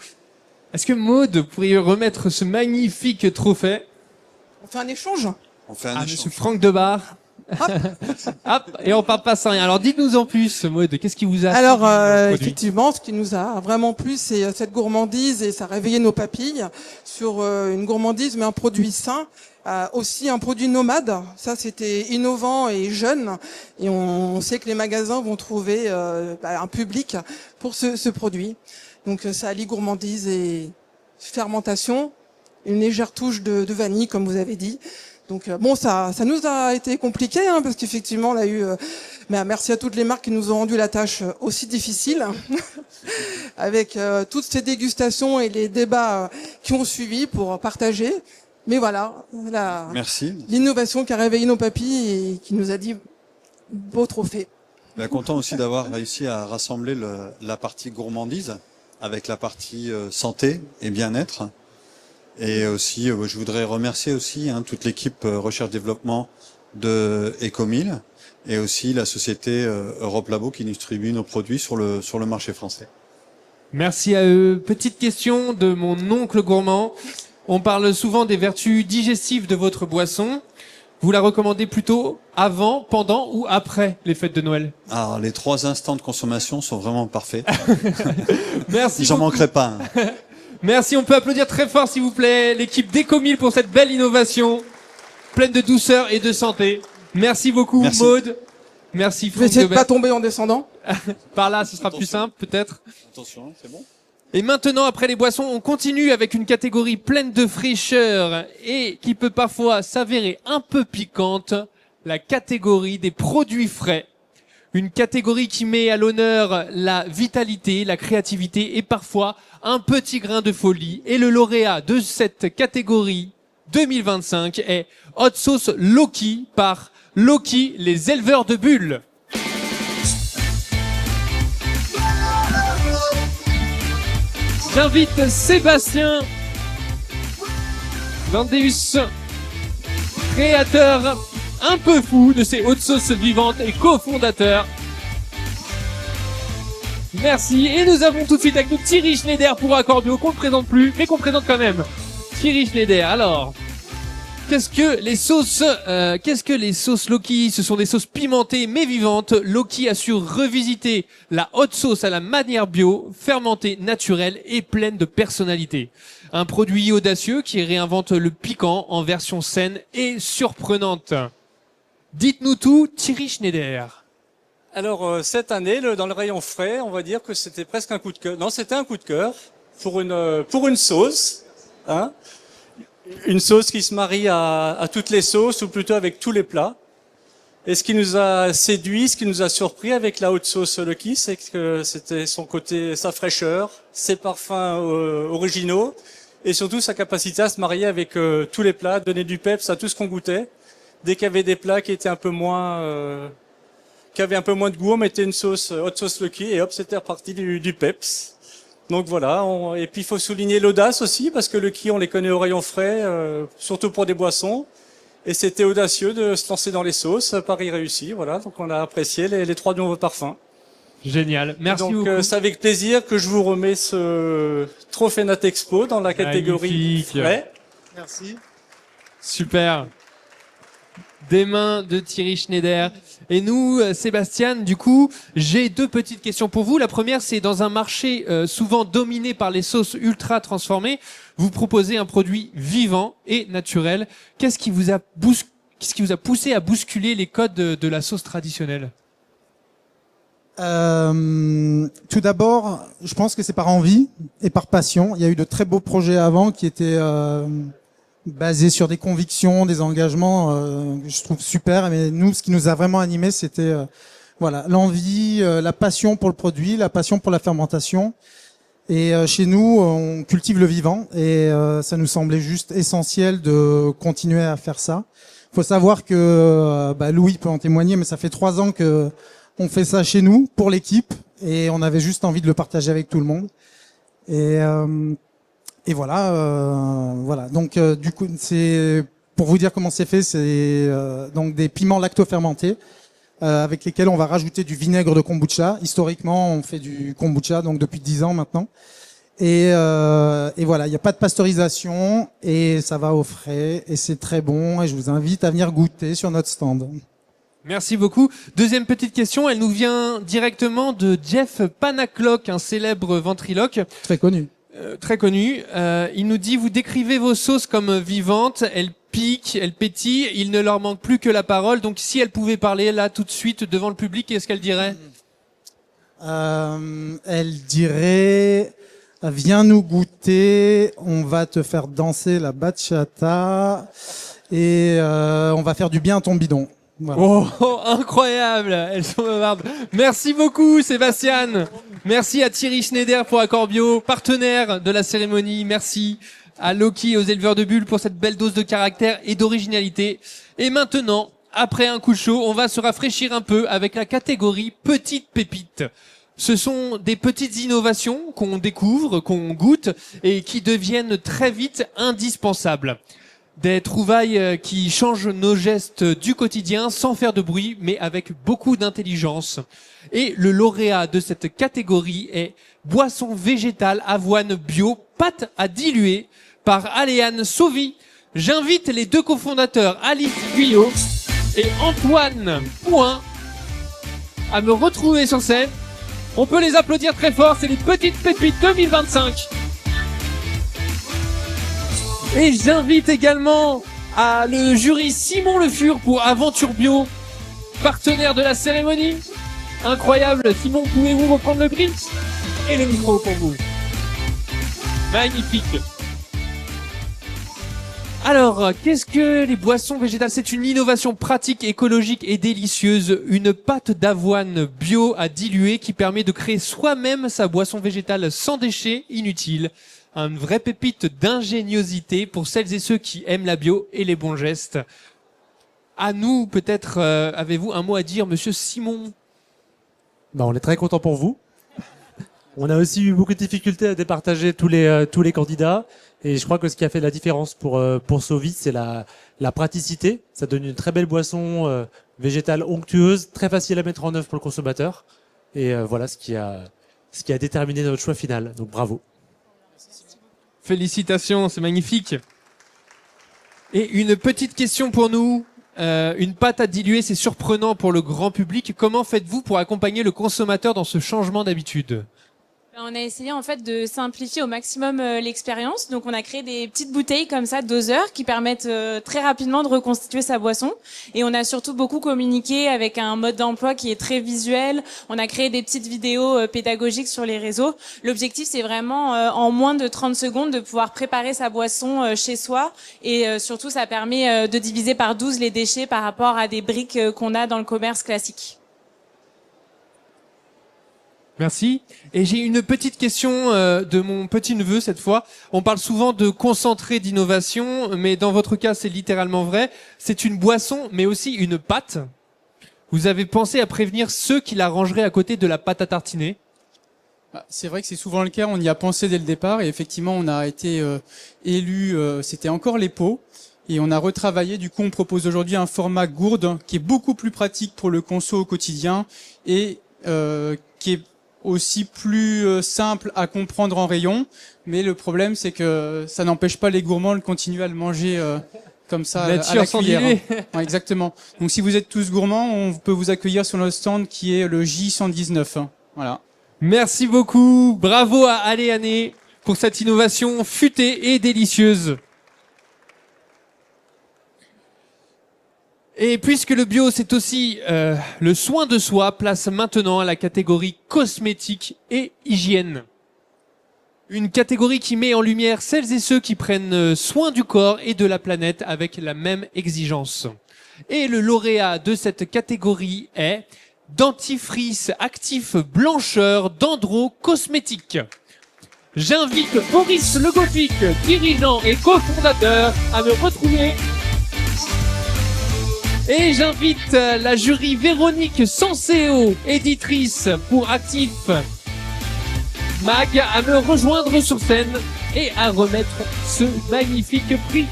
Est-ce que Maud pourrait remettre ce magnifique trophée? On fait un échange. On fait un à échange. Monsieur Franck Debar. Hop, et on part pas sans rien. Alors dites-nous en plus, Maud, qu'est-ce qui vous a Alors produit effectivement, ce qui nous a vraiment plu, c'est cette gourmandise et ça a réveillé nos papilles sur une gourmandise, mais un produit sain. Aussi un produit nomade, ça c'était innovant et jeune, et on sait que les magasins vont trouver un public pour ce produit. Donc ça allie gourmandise et fermentation, une légère touche de vanille comme vous avez dit. Donc bon, ça nous a été compliqué parce qu'effectivement on a eu mais merci à toutes les marques qui nous ont rendu la tâche aussi difficile avec toutes ces dégustations et les débats qui ont suivi pour partager. Mais voilà, Merci. L'innovation qui a réveillé nos papilles et qui nous a dit beau trophée. Content aussi d'avoir réussi à rassembler la partie gourmandise avec la partie santé et bien-être. Et aussi, je voudrais remercier aussi toute l'équipe recherche-développement de Ecomil et aussi la société Europe Labo qui distribue nos produits sur le marché français. Merci à eux. Petite question de mon oncle gourmand. On parle souvent des vertus digestives de votre boisson. Vous la recommandez plutôt avant, pendant ou après les fêtes de Noël? Alors, les 3 instants de consommation sont vraiment parfaits. Merci. J'en manquerai pas. Hein. Merci, on peut applaudir très fort s'il vous plaît l'équipe d'Ecomil pour cette belle innovation, pleine de douceur et de santé. Merci beaucoup Maud. Merci Je vais Franck essayer de Gobert. pas tomber en descendant. Par là, ce sera plus simple peut-être. Attention, c'est bon. Et maintenant, après les boissons, on continue avec une catégorie pleine de fraîcheur et qui peut parfois s'avérer un peu piquante, la catégorie des produits frais. Une catégorie qui met à l'honneur la vitalité, la créativité et parfois un petit grain de folie. Et le lauréat de cette catégorie 2025 est Hot Sauce Loki par Loki, les éleveurs de bulles. J'invite Sébastien Landeus, créateur un peu fou de ces hautes sauces vivantes et cofondateur. Merci. Et nous avons tout de suite avec nous Thierry Schneider pour Accord Bio, qu'on ne présente plus, mais qu'on présente quand même. Thierry Schneider, alors, qu'est-ce que les sauces Loki? Ce sont des sauces pimentées mais vivantes. Loki a su revisiter la haute sauce à la manière bio, fermentée, naturelle et pleine de personnalité. Un produit audacieux qui réinvente le piquant en version saine et surprenante. Dites-nous tout, Thierry Schneider. Alors cette année, dans le rayon frais, on va dire que c'était presque un coup de cœur. Non, c'était un coup de cœur pour une sauce, hein. Une sauce qui se marie à toutes les sauces, ou plutôt avec tous les plats. Et ce qui nous a séduit, ce qui nous a surpris avec la haute sauce Loki, c'est que c'était son côté, sa fraîcheur, ses parfums originaux, et surtout sa capacité à se marier avec tous les plats, donner du peps à tout ce qu'on goûtait. Dès qu'il y avait des plats qui étaient un peu moins, qui avaient un peu moins de goût, on mettait une sauce, haute sauce Loki, et hop, c'était reparti du peps. Donc voilà, et puis il faut souligner l'audace aussi, parce que le Loki, on les connaît au rayon frais, surtout pour des boissons. Et c'était audacieux de se lancer dans les sauces, pari réussi, voilà. Donc on a apprécié les 3 nouveaux parfums. Génial, merci donc, beaucoup. C'est avec plaisir que je vous remets ce trophée Natexpo dans la catégorie Magnifique. frais. Merci. Super. Des mains de Thierry Schneider. Et nous, Sébastien, du coup, j'ai 2 petites questions pour vous. La première, c'est dans un marché souvent dominé par les sauces ultra transformées, vous proposez un produit vivant et naturel. Qu'est-ce qui vous a poussé à bousculer les codes de la sauce traditionnelle? Tout d'abord, je pense que c'est par envie et par passion. Il y a eu de très beaux projets avant qui étaient basés sur des convictions, des engagements que je trouve super. Mais nous, ce qui nous a vraiment animés, c'était voilà, l'envie, la passion pour le produit, la passion pour la fermentation. Et chez nous, on cultive le vivant et ça nous semblait juste essentiel de continuer à faire ça. Il faut savoir que Louis peut en témoigner, mais ça fait 3 ans que on fait ça chez nous pour l'équipe et on avait juste envie de le partager avec tout le monde. Et voilà, voilà. Donc du coup, c'est pour vous dire comment c'est fait, c'est donc des piments lacto-fermentés avec lesquels on va rajouter du vinaigre de kombucha. Historiquement, on fait du kombucha donc depuis 10 ans maintenant. Et voilà, il n'y a pas de pasteurisation et ça va au frais et c'est très bon et je vous invite à venir goûter sur notre stand. Merci beaucoup. Deuxième petite question, elle nous vient directement de Jeff Panaclock, un célèbre ventriloque. Très connu. Très connu. Il nous dit, vous décrivez vos sauces comme vivantes, elles piquent, elles pétillent, il ne leur manque plus que la parole. Donc si elle pouvait parler là tout de suite devant le public, qu'est-ce qu'elle dirait? Elle dirait... Viens nous goûter, on va te faire danser la bachata et on va faire du bien à ton bidon. Voilà. Oh, incroyable, elles sont bavardes. Merci beaucoup Sébastien. Merci à Thierry Schneider pour Accord Bio, partenaire de la cérémonie. Merci à Loki et aux éleveurs de bulles pour cette belle dose de caractère et d'originalité. Et maintenant, après un coup chaud, on va se rafraîchir un peu avec la catégorie petites pépites. Ce sont des petites innovations qu'on découvre, qu'on goûte et qui deviennent très vite indispensables. Des trouvailles qui changent nos gestes du quotidien sans faire de bruit, mais avec beaucoup d'intelligence. Et le lauréat de cette catégorie est boisson végétale avoine bio, pâte à diluer par Aléane Sauvy. J'invite les deux cofondateurs, Alice Guyot et Antoine Pouin, à me retrouver sur scène. On peut les applaudir très fort, c'est les petites pépites 2025. Et j'invite également le jury Simon Le Fur pour Aventure Bio, partenaire de la cérémonie. Incroyable. Simon, pouvez-vous reprendre le prix et le micro pour vous? Magnifique. Alors, qu'est-ce que les boissons végétales? C'est une innovation pratique, écologique et délicieuse. Une pâte d'avoine bio à diluer qui permet de créer soi-même sa boisson végétale sans déchets inutiles. Une vraie pépite d'ingéniosité pour celles et ceux qui aiment la bio et les bons gestes. À nous, peut-être, avez-vous un mot à dire, monsieur Simon? On est très content pour vous. On a aussi eu beaucoup de difficultés à départager tous les candidats. Et je crois que ce qui a fait la différence pour Sauvy, c'est la praticité. Ça donne une très belle boisson végétale onctueuse, très facile à mettre en œuvre pour le consommateur. Et voilà ce qui a déterminé notre choix final. Donc bravo. Félicitations, c'est magnifique. Et une petite question pour nous. Une pâte à diluer, c'est surprenant pour le grand public. Comment faites-vous pour accompagner le consommateur dans ce changement d'habitude? On a essayé en fait de simplifier au maximum l'expérience. Donc on a créé des petites bouteilles comme ça, doseurs, qui permettent très rapidement de reconstituer sa boisson. Et on a surtout beaucoup communiqué avec un mode d'emploi qui est très visuel. On a créé des petites vidéos pédagogiques sur les réseaux. L'objectif, c'est vraiment en moins de 30 secondes de pouvoir préparer sa boisson chez soi. Et surtout, ça permet de diviser par 12 les déchets par rapport à des briques qu'on a dans le commerce classique. Merci. Et j'ai une petite question de mon petit-neveu cette fois. On parle souvent de concentré d'innovation, mais dans votre cas, c'est littéralement vrai. C'est une boisson, mais aussi une pâte. Vous avez pensé à prévenir ceux qui la rangeraient à côté de la pâte à tartiner? C'est vrai que c'est souvent le cas, on y a pensé dès le départ et effectivement on a été élu, c'était encore les pots. Et on a retravaillé, du coup on propose aujourd'hui un format gourde qui est beaucoup plus pratique pour le conso au quotidien et qui est aussi plus simple à comprendre en rayon, mais le problème c'est que ça n'empêche pas les gourmands de continuer à le manger comme ça à la cuillère. Ouais, exactement. Donc si vous êtes tous gourmands, on peut vous accueillir sur notre stand qui est le J119. Voilà. Merci beaucoup, bravo à Aléane pour cette innovation futée et délicieuse. Et puisque le bio, c'est aussi le soin de soi, place maintenant à la catégorie cosmétique et hygiène. Une catégorie qui met en lumière celles et ceux qui prennent soin du corps et de la planète avec la même exigence. Et le lauréat de cette catégorie est dentifrice actif blancheur d'Andro Cosmétiques. J'invite Boris Le Gothic, dirigeant et cofondateur, à me retrouver. Et j'invite la jury Véronique Sanseo, éditrice pour Actif Mag, à me rejoindre sur scène et à remettre ce magnifique prix.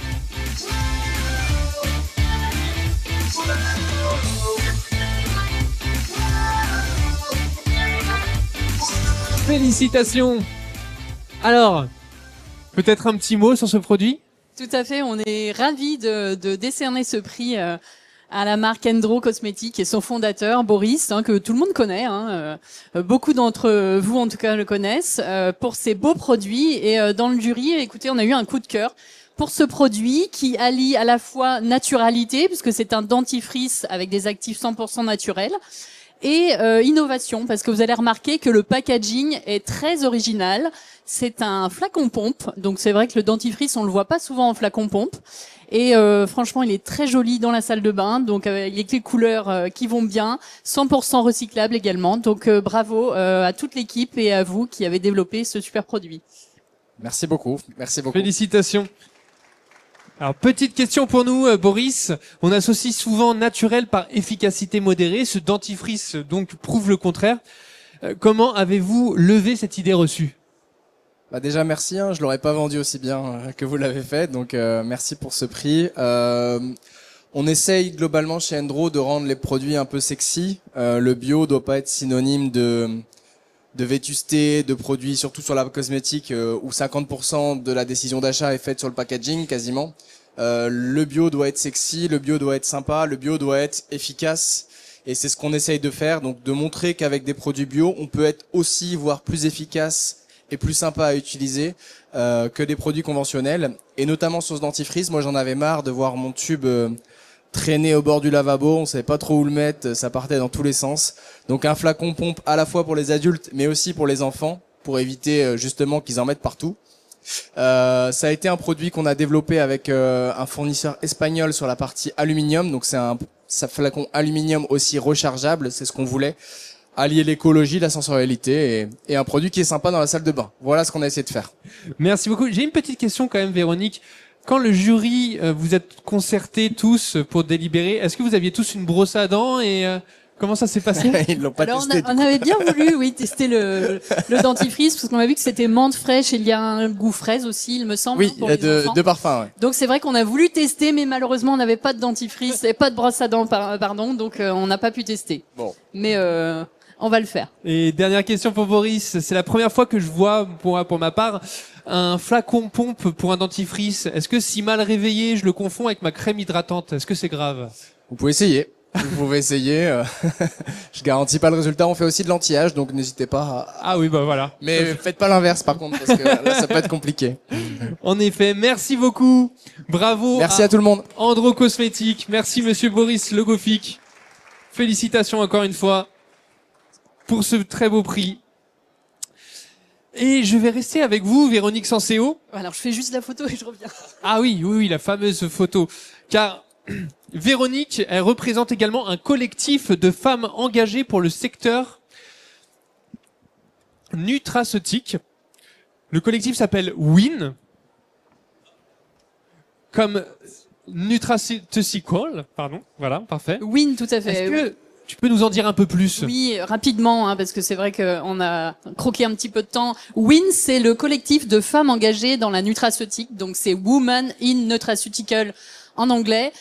Félicitations. Alors, peut-être un petit mot sur ce produit? Tout à fait, on est ravis de décerner ce prix à la marque Andro Cosmétiques et son fondateur Boris, que tout le monde connaît, beaucoup d'entre vous en tout cas le connaissent, pour ses beaux produits. Et dans le jury, écoutez, on a eu un coup de cœur pour ce produit qui allie à la fois naturalité, puisque c'est un dentifrice avec des actifs 100% naturels, et innovation, parce que vous allez remarquer que le packaging est très original. C'est un flacon pompe, donc c'est vrai que le dentifrice on le voit pas souvent en flacon pompe, et franchement il est très joli dans la salle de bain, donc avec les couleurs qui vont bien, 100% recyclable également, donc bravo à toute l'équipe et à vous qui avez développé ce super produit. Merci beaucoup, merci beaucoup. Félicitations. Alors, petite question pour nous, Boris. On associe souvent naturel par efficacité modérée. Ce dentifrice, donc, prouve le contraire. Comment avez-vous levé cette idée reçue? Bah déjà merci, je l'aurais pas vendu aussi bien que vous l'avez fait, donc merci pour ce prix. On essaye globalement chez Endro de rendre les produits un peu sexy. Le bio doit pas être synonyme de vétusté, de produits surtout sur la cosmétique où 50% de la décision d'achat est faite sur le packaging quasiment. Le bio doit être sexy, le bio doit être sympa, le bio doit être efficace. Et c'est ce qu'on essaye de faire, donc de montrer qu'avec des produits bio, on peut être aussi, voire plus efficace et plus sympa à utiliser que des produits conventionnels. Et notamment sur ce dentifrice, moi j'en avais marre de voir mon tube traîner au bord du lavabo, on savait pas trop où le mettre, ça partait dans tous les sens. Donc un flacon pompe à la fois pour les adultes, mais aussi pour les enfants, pour éviter justement qu'ils en mettent partout. Ça a été un produit qu'on a développé avec un fournisseur espagnol sur la partie aluminium, donc c'est un flacon aluminium aussi rechargeable, c'est ce qu'on voulait. Allier l'écologie, la sensorialité et un produit qui est sympa dans la salle de bain. Voilà ce qu'on a essayé de faire. Merci beaucoup. J'ai une petite question quand même, Véronique. Quand le jury, vous êtes concertés tous pour délibérer, est-ce que vous aviez tous une brosse à dents et comment ça s'est passé? Ils l'ont pas Alors testé. on avait bien voulu, oui, tester le dentifrice parce qu'on a vu que c'était menthe fraîche et il y a un goût fraise aussi, il me semble. Oui, pour il y a les enfants. deux parfums. Ouais. Donc c'est vrai qu'on a voulu tester, mais malheureusement on n'avait pas de dentifrice et pas de brosse à dents, pardon, donc on n'a pas pu tester. Bon. Mais on va le faire. Et dernière question pour Boris. C'est la première fois que je vois, pour ma part, un flacon pompe pour un dentifrice. Est-ce que si mal réveillé, je le confonds avec ma crème hydratante? Est-ce que c'est grave? Vous pouvez essayer. Vous pouvez essayer. Je garantis pas le résultat. On fait aussi de l'anti-âge, donc n'hésitez pas à... Ah oui, bah voilà. Mais faites pas l'inverse par contre, parce que là, ça peut être compliqué. En effet, merci beaucoup. Bravo. Merci à tout le monde. Andro Cosmétique. Merci monsieur Boris Logofic. Félicitations encore une fois pour ce très beau prix. Et je vais rester avec vous, Véronique Sanseo. Alors je fais juste la photo et je reviens. Ah oui, la fameuse photo. Car Véronique, elle représente également un collectif de femmes engagées pour le secteur nutraceutique. Le collectif s'appelle WIN, comme nutraceutical, pardon, voilà, parfait. WIN, tout à fait. Est-ce que tu peux nous en dire un peu plus? Oui, rapidement, parce que c'est vrai qu'on a croqué un petit peu de temps. WIN, c'est le collectif de femmes engagées dans la nutraceutique, donc c'est Women in Nutraceutical en anglais,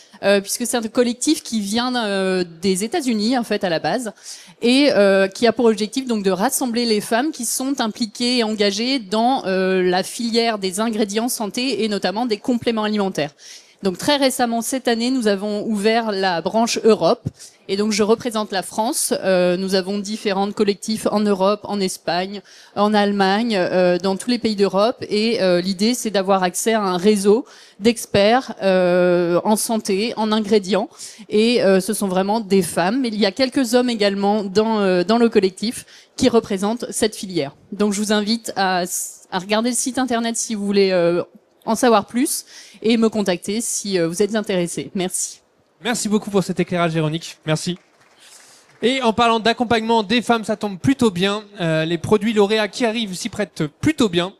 puisque c'est un collectif qui vient des États-Unis en fait à la base et qui a pour objectif donc de rassembler les femmes qui sont impliquées et engagées dans la filière des ingrédients santé et notamment des compléments alimentaires. Donc très récemment cette année, nous avons ouvert la branche Europe et donc je représente la France. Nous avons différents collectifs en Europe, en Espagne, en Allemagne, dans tous les pays d'Europe et l'idée c'est d'avoir accès à un réseau d'experts en santé, en ingrédients et ce sont vraiment des femmes, mais il y a quelques hommes également dans le collectif qui représentent cette filière. Donc je vous invite à regarder le site internet si vous voulez en savoir plus et me contacter si vous êtes intéressé. Merci. Merci beaucoup pour cet éclairage, Véronique. Merci. Et en parlant d'accompagnement des femmes, ça tombe plutôt bien. Les produits lauréats qui arrivent s'y prêtent plutôt bien.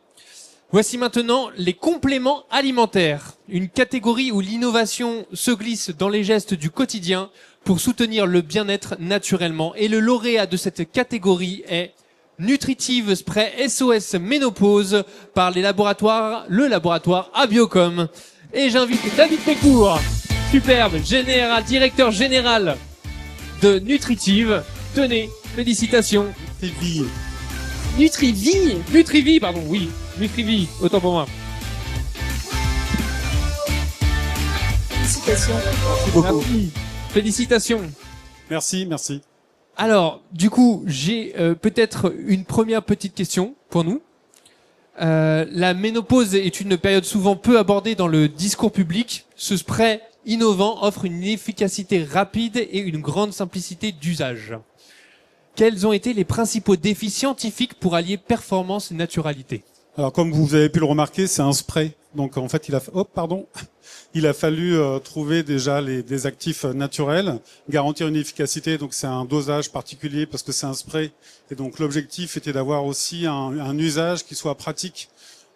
Voici maintenant les compléments alimentaires, une catégorie où l'innovation se glisse dans les gestes du quotidien pour soutenir le bien-être naturellement. Et le lauréat de cette catégorie est Nutritive Spray SOS Ménopause par le laboratoire Abiocom. Et j'invite David Pécourt, superbe, directeur général de Nutritive. Tenez, félicitations. Nutrivie, pardon, oui. Nutrivie, autant pour moi. Félicitations. Merci beaucoup. Félicitations. Merci. Alors, du coup, j'ai peut-être une première petite question pour nous. La ménopause est une période souvent peu abordée dans le discours public. Ce spray innovant offre une efficacité rapide et une grande simplicité d'usage. Quels ont été les principaux défis scientifiques pour allier performance et naturalité? Alors, comme vous avez pu le remarquer, c'est un spray. Donc, en fait, il a fallu trouver déjà des actifs naturels, garantir une efficacité. Donc, c'est un dosage particulier parce que c'est un spray. Et donc, l'objectif était d'avoir aussi un usage qui soit pratique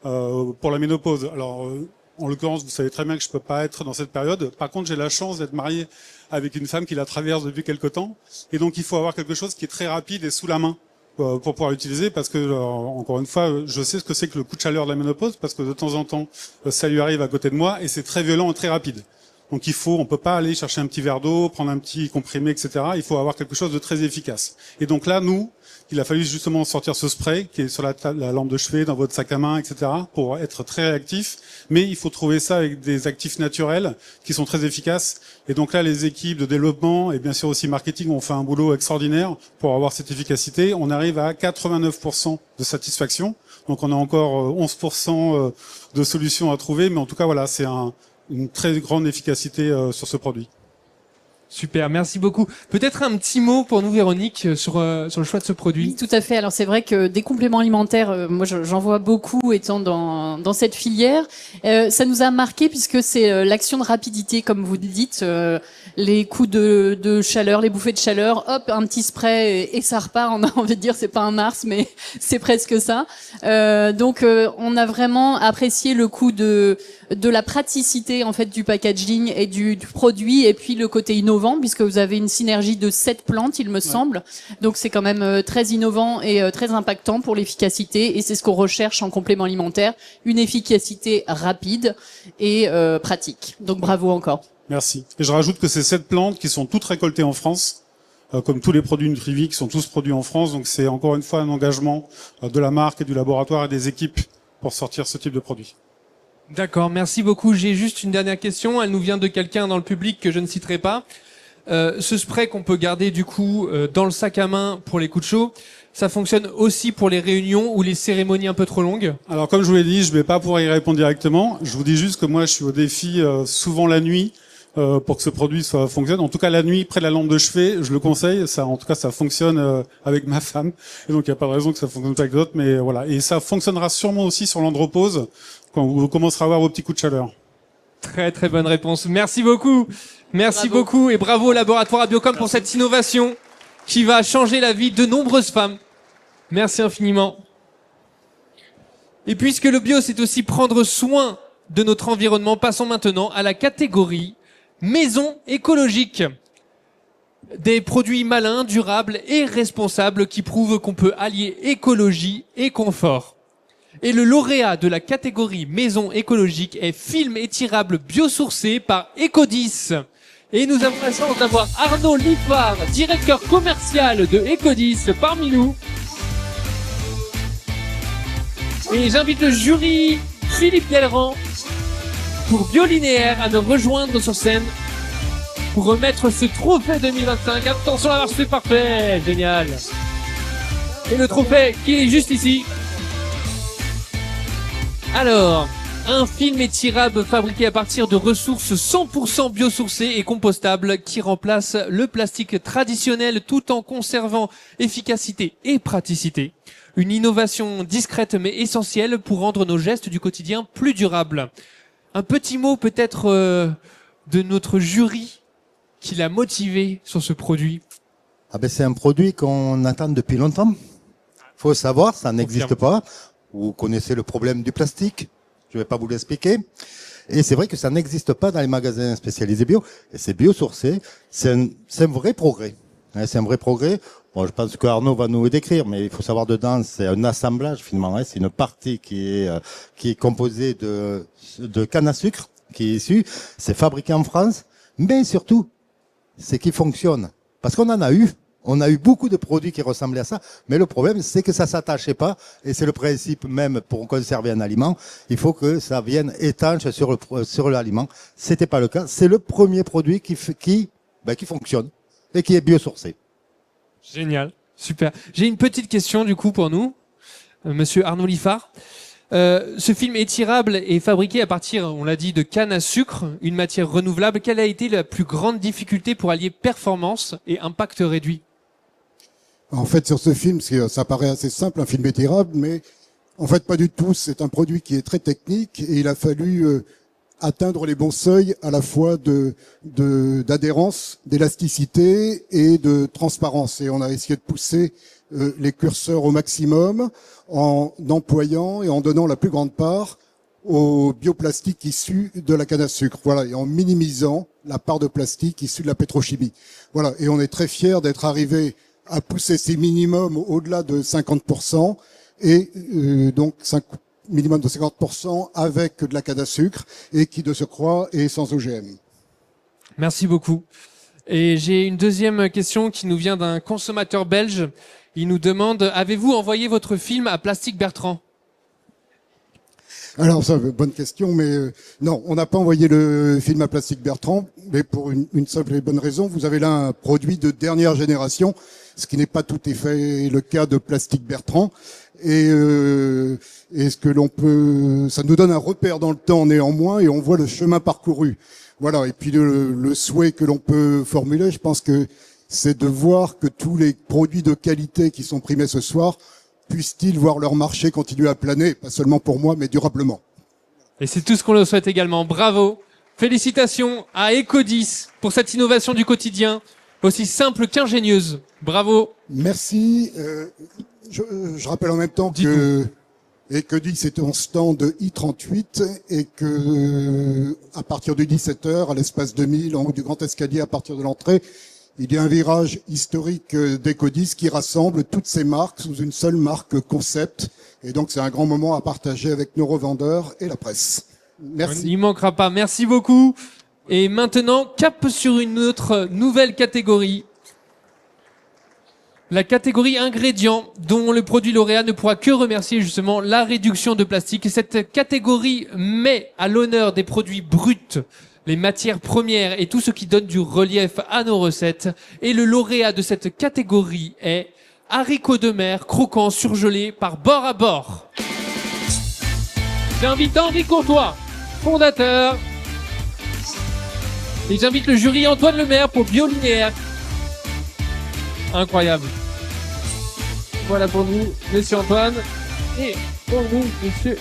pour la ménopause. Alors, en l'occurrence, vous savez très bien que je peux pas être dans cette période. Par contre, j'ai la chance d'être marié avec une femme qui la traverse depuis quelque temps. Et donc, il faut avoir quelque chose qui est très rapide et sous la main. pour pouvoir l'utiliser parce que, encore une fois, je sais ce que c'est que le coup de chaleur de la ménopause parce que de temps en temps, ça lui arrive à côté de moi et c'est très violent et très rapide. Donc on peut pas aller chercher un petit verre d'eau, prendre un petit comprimé, etc. Il faut avoir quelque chose de très efficace. Et donc là, il a fallu justement sortir ce spray qui est sur la lampe de chevet, dans votre sac à main, etc. pour être très réactif. Mais il faut trouver ça avec des actifs naturels qui sont très efficaces. Et donc là, les équipes de développement et bien sûr aussi marketing ont fait un boulot extraordinaire pour avoir cette efficacité. On arrive à 89% de satisfaction. Donc on a encore 11% de solutions à trouver. Mais en tout cas, voilà, c'est une très grande efficacité sur ce produit. Super, merci beaucoup. Peut-être un petit mot pour nous, Véronique, sur le choix de ce produit. Oui, tout à fait. Alors c'est vrai que des compléments alimentaires, moi j'en vois beaucoup étant dans cette filière. Ça nous a marqué puisque c'est l'action de rapidité, comme vous dites, les coups de chaleur, les bouffées de chaleur, hop, un petit spray et ça repart. On a envie de dire c'est pas un Mars, mais c'est presque ça. Donc on a vraiment apprécié le coup de la praticité en fait du packaging et du produit, et puis le côté innovant puisque vous avez une synergie de 7 plantes, il me semble. Donc c'est quand même très innovant et très impactant pour l'efficacité, et c'est ce qu'on recherche en complément alimentaire, une efficacité rapide et pratique. Donc bravo encore. Merci. Et je rajoute que ces 7 plantes qui sont toutes récoltées en France, comme tous les produits Nutrivie qui sont tous produits en France, donc c'est encore une fois un engagement de la marque et du laboratoire et des équipes pour sortir ce type de produit. D'accord, merci beaucoup. J'ai juste une dernière question. Elle nous vient de quelqu'un dans le public que je ne citerai pas. Ce spray qu'on peut garder du coup dans le sac à main pour les coups de chaud, ça fonctionne aussi pour les réunions ou les cérémonies un peu trop longues? Alors comme je vous l'ai dit, je vais pas pouvoir y répondre directement. Je vous dis juste que moi je suis au défi souvent la nuit pour que ce produit fonctionne. En tout cas la nuit près de la lampe de chevet, je le conseille. Ça, en tout cas, ça fonctionne avec ma femme. Et donc il n'y a pas de raison que ça fonctionne pas avec d'autres. Mais voilà, et ça fonctionnera sûrement aussi sur l'andropause quand vous commencerez à avoir vos petits coups de chaleur. Très très bonne réponse. Merci beaucoup. Merci beaucoup et bravo au laboratoire Abiocom pour cette innovation qui va changer la vie de nombreuses femmes. Merci infiniment. Et puisque le bio, c'est aussi prendre soin de notre environnement, passons maintenant à la catégorie maison écologique. Des produits malins, durables et responsables qui prouvent qu'on peut allier écologie et confort. Et le lauréat de la catégorie maison écologique est film étirable biosourcé par Ecodis. Et nous avons la chance d'avoir Arnaud Liffard, directeur commercial de Ecodis, parmi nous. Et j'invite le jury Philippe Delrand pour Biolinéaire à nous rejoindre sur scène pour remettre ce trophée 2025. Attention, la marche, c'est parfait, génial. Et le trophée qui est juste ici. Alors, un film étirable fabriqué à partir de ressources 100% biosourcées et compostables qui remplace le plastique traditionnel tout en conservant efficacité et praticité. Une innovation discrète mais essentielle pour rendre nos gestes du quotidien plus durables. Un petit mot peut-être de notre jury qui l'a motivé sur ce produit. Ah ben c'est un produit qu'on attend depuis longtemps. Faut savoir, ça n'existe pas. Vous connaissez le problème du plastique. Je vais pas vous l'expliquer. Et c'est vrai que ça n'existe pas dans les magasins spécialisés bio. Et c'est biosourcé. C'est un vrai progrès. C'est un vrai progrès. Bon, je pense que Arnaud va nous le décrire, mais il faut savoir dedans, c'est un assemblage finalement. C'est une partie qui est composée de canne à sucre, qui est issue. C'est fabriqué en France, mais surtout, c'est qui fonctionne. Parce qu'on en a eu. On a eu beaucoup de produits qui ressemblaient à ça, mais le problème, c'est que ça s'attachait pas, et c'est le principe même pour conserver un aliment. Il faut que ça vienne étanche sur l'aliment. C'était pas le cas. C'est le premier produit qui fonctionne et qui est biosourcé. Génial, super. J'ai une petite question du coup pour nous, Monsieur Arnaud Liffard. Ce film étirable est fabriqué à partir, on l'a dit, de canne à sucre, une matière renouvelable. Quelle a été la plus grande difficulté pour allier performance et impact réduit? En fait, sur ce film, ça paraît assez simple, un film étirable, mais en fait, pas du tout. C'est un produit qui est très technique et il a fallu atteindre les bons seuils à la fois d'adhérence, d'élasticité et de transparence. Et on a essayé de pousser les curseurs au maximum en employant et en donnant la plus grande part au bioplastique issu de la canne à sucre. Voilà, et en minimisant la part de plastique issue de la pétrochimie. Voilà, et on est très fiers d'être arrivé à pousser ses minimums au-delà de 50%, et donc minimum de 50% avec de la canne à sucre, et qui de surcroît est sans OGM. Merci beaucoup. Et j'ai une deuxième question qui nous vient d'un consommateur belge. Il nous demande, avez-vous envoyé votre film à Plastique Bertrand? Alors ça, bonne question, mais non, on n'a pas envoyé le film à Plastique Bertrand, mais pour une simple et bonne raison, vous avez là un produit de dernière génération, ce qui n'est pas tout à fait le cas de Plastique Bertrand, et ce que l'on peut, ça nous donne un repère dans le temps néanmoins, et on voit le chemin parcouru. Voilà, et puis le souhait que l'on peut formuler, je pense que c'est de voir que tous les produits de qualité qui sont primés ce soir puissent-ils voir leur marché continuer à planer, pas seulement pour moi, mais durablement. Et c'est tout ce qu'on le souhaite également. Bravo. Félicitations à Ecodis pour cette innovation du quotidien, aussi simple qu'ingénieuse. Bravo. Merci. Je rappelle en même temps que Ecodis est en stand I38 et que à partir de 17h, à l'espace 2000, en haut du grand escalier, à partir de l'entrée, il y a un virage historique d'Ecodis qui rassemble toutes ces marques sous une seule marque concept. Et donc, c'est un grand moment à partager avec nos revendeurs et la presse. Merci. Il n'y manquera pas. Merci beaucoup. Et maintenant, cap sur une autre nouvelle catégorie. La catégorie ingrédients, dont le produit lauréat ne pourra que remercier justement la réduction de plastique. Et cette catégorie met à l'honneur des produits bruts, les matières premières et tout ce qui donne du relief à nos recettes. Et le lauréat de cette catégorie est haricots de mer croquants surgelés par bord à bord. J'invite Henri Courtois, fondateur. Et j'invite le jury Antoine Lemaire pour Biolinéaire. Incroyable. Voilà pour nous, monsieur Antoine. Et pour nous, monsieur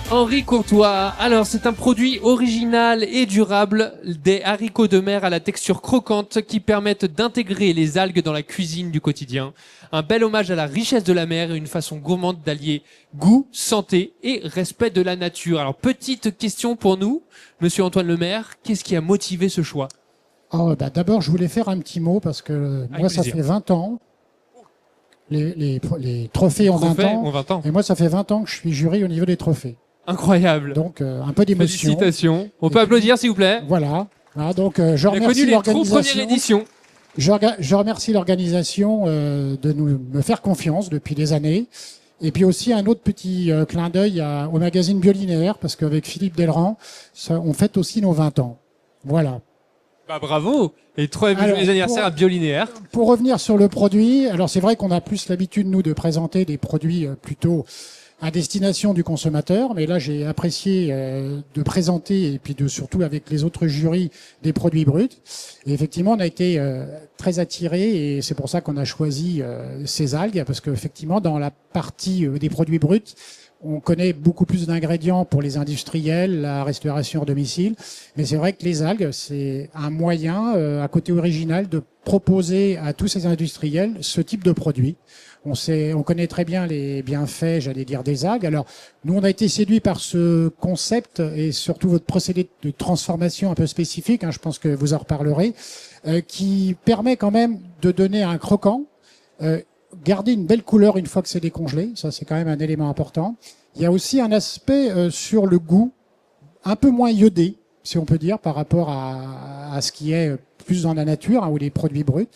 Henri Courtois. Alors, c'est un produit original et durable, des haricots de mer à la texture croquante qui permettent d'intégrer les algues dans la cuisine du quotidien. Un bel hommage à la richesse de la mer et une façon gourmande d'allier goût, santé et respect de la nature. Alors, petite question pour nous, monsieur Antoine Lemaire, qu'est-ce qui a motivé ce choix? D'abord, je voulais faire un petit mot parce que moi, ça fait 20 ans. Les trophées ont 20 ans. Et moi, ça fait 20 ans que je suis jury au niveau des trophées. Incroyable. Donc, un peu d'émotion. Félicitations. On peut applaudir, s'il vous plaît. Voilà. Donc, je remercie l'organisation. Je remercie l'organisation de me faire confiance depuis des années. Et puis aussi un autre petit clin d'œil au magazine Biolinéaire, parce qu'avec Philippe Delrand, on fête aussi nos 20 ans. Voilà. Bravo. Et très joyeux anniversaire à Biolinéaire. Pour revenir sur le produit, alors c'est vrai qu'on a plus l'habitude, nous, de présenter des produits plutôt à destination du consommateur, mais là j'ai apprécié de présenter et puis surtout avec les autres jurys des produits bruts. Et effectivement, on a été très attirés et c'est pour ça qu'on a choisi ces algues, parce qu'effectivement dans la partie des produits bruts, on connaît beaucoup plus d'ingrédients pour les industriels, la restauration à domicile, mais c'est vrai que les algues, c'est un moyen, à côté original, de proposer à tous ces industriels ce type de produit. On connaît très bien les bienfaits, j'allais dire, des algues. Alors, nous, on a été séduits par ce concept et surtout votre procédé de transformation un peu spécifique, je pense que vous en reparlerez, qui permet quand même de donner un croquant, garder une belle couleur une fois que c'est décongelé, ça c'est quand même un élément important. Il y a aussi un aspect sur le goût, un peu moins iodé, si on peut dire, par rapport à ce qui est plus dans la nature, ou les produits bruts.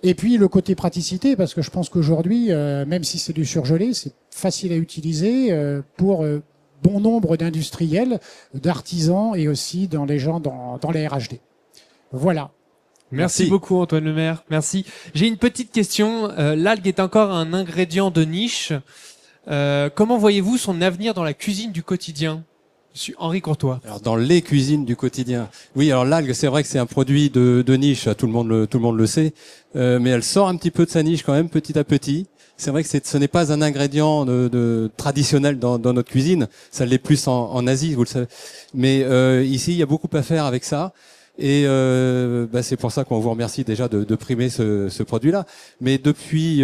Et puis le côté praticité, parce que je pense qu'aujourd'hui, même si c'est du surgelé, c'est facile à utiliser pour bon nombre d'industriels, d'artisans et aussi dans les gens dans les RHD. Voilà. Merci beaucoup Antoine Lemaire, merci. J'ai une petite question, l'algue est encore un ingrédient de niche. Comment voyez-vous son avenir dans la cuisine du quotidien? Monsieur Henri Courtois. Alors dans les cuisines du quotidien. Oui, alors l'algue, c'est vrai que c'est un produit de niche, tout le monde le sait, mais elle sort un petit peu de sa niche quand même petit à petit. C'est vrai que ce n'est pas un ingrédient traditionnel dans notre cuisine, ça l'est plus en Asie, vous le savez. Mais ici, il y a beaucoup à faire avec ça. Et c'est pour ça qu'on vous remercie déjà de primer ce produit-là. Mais depuis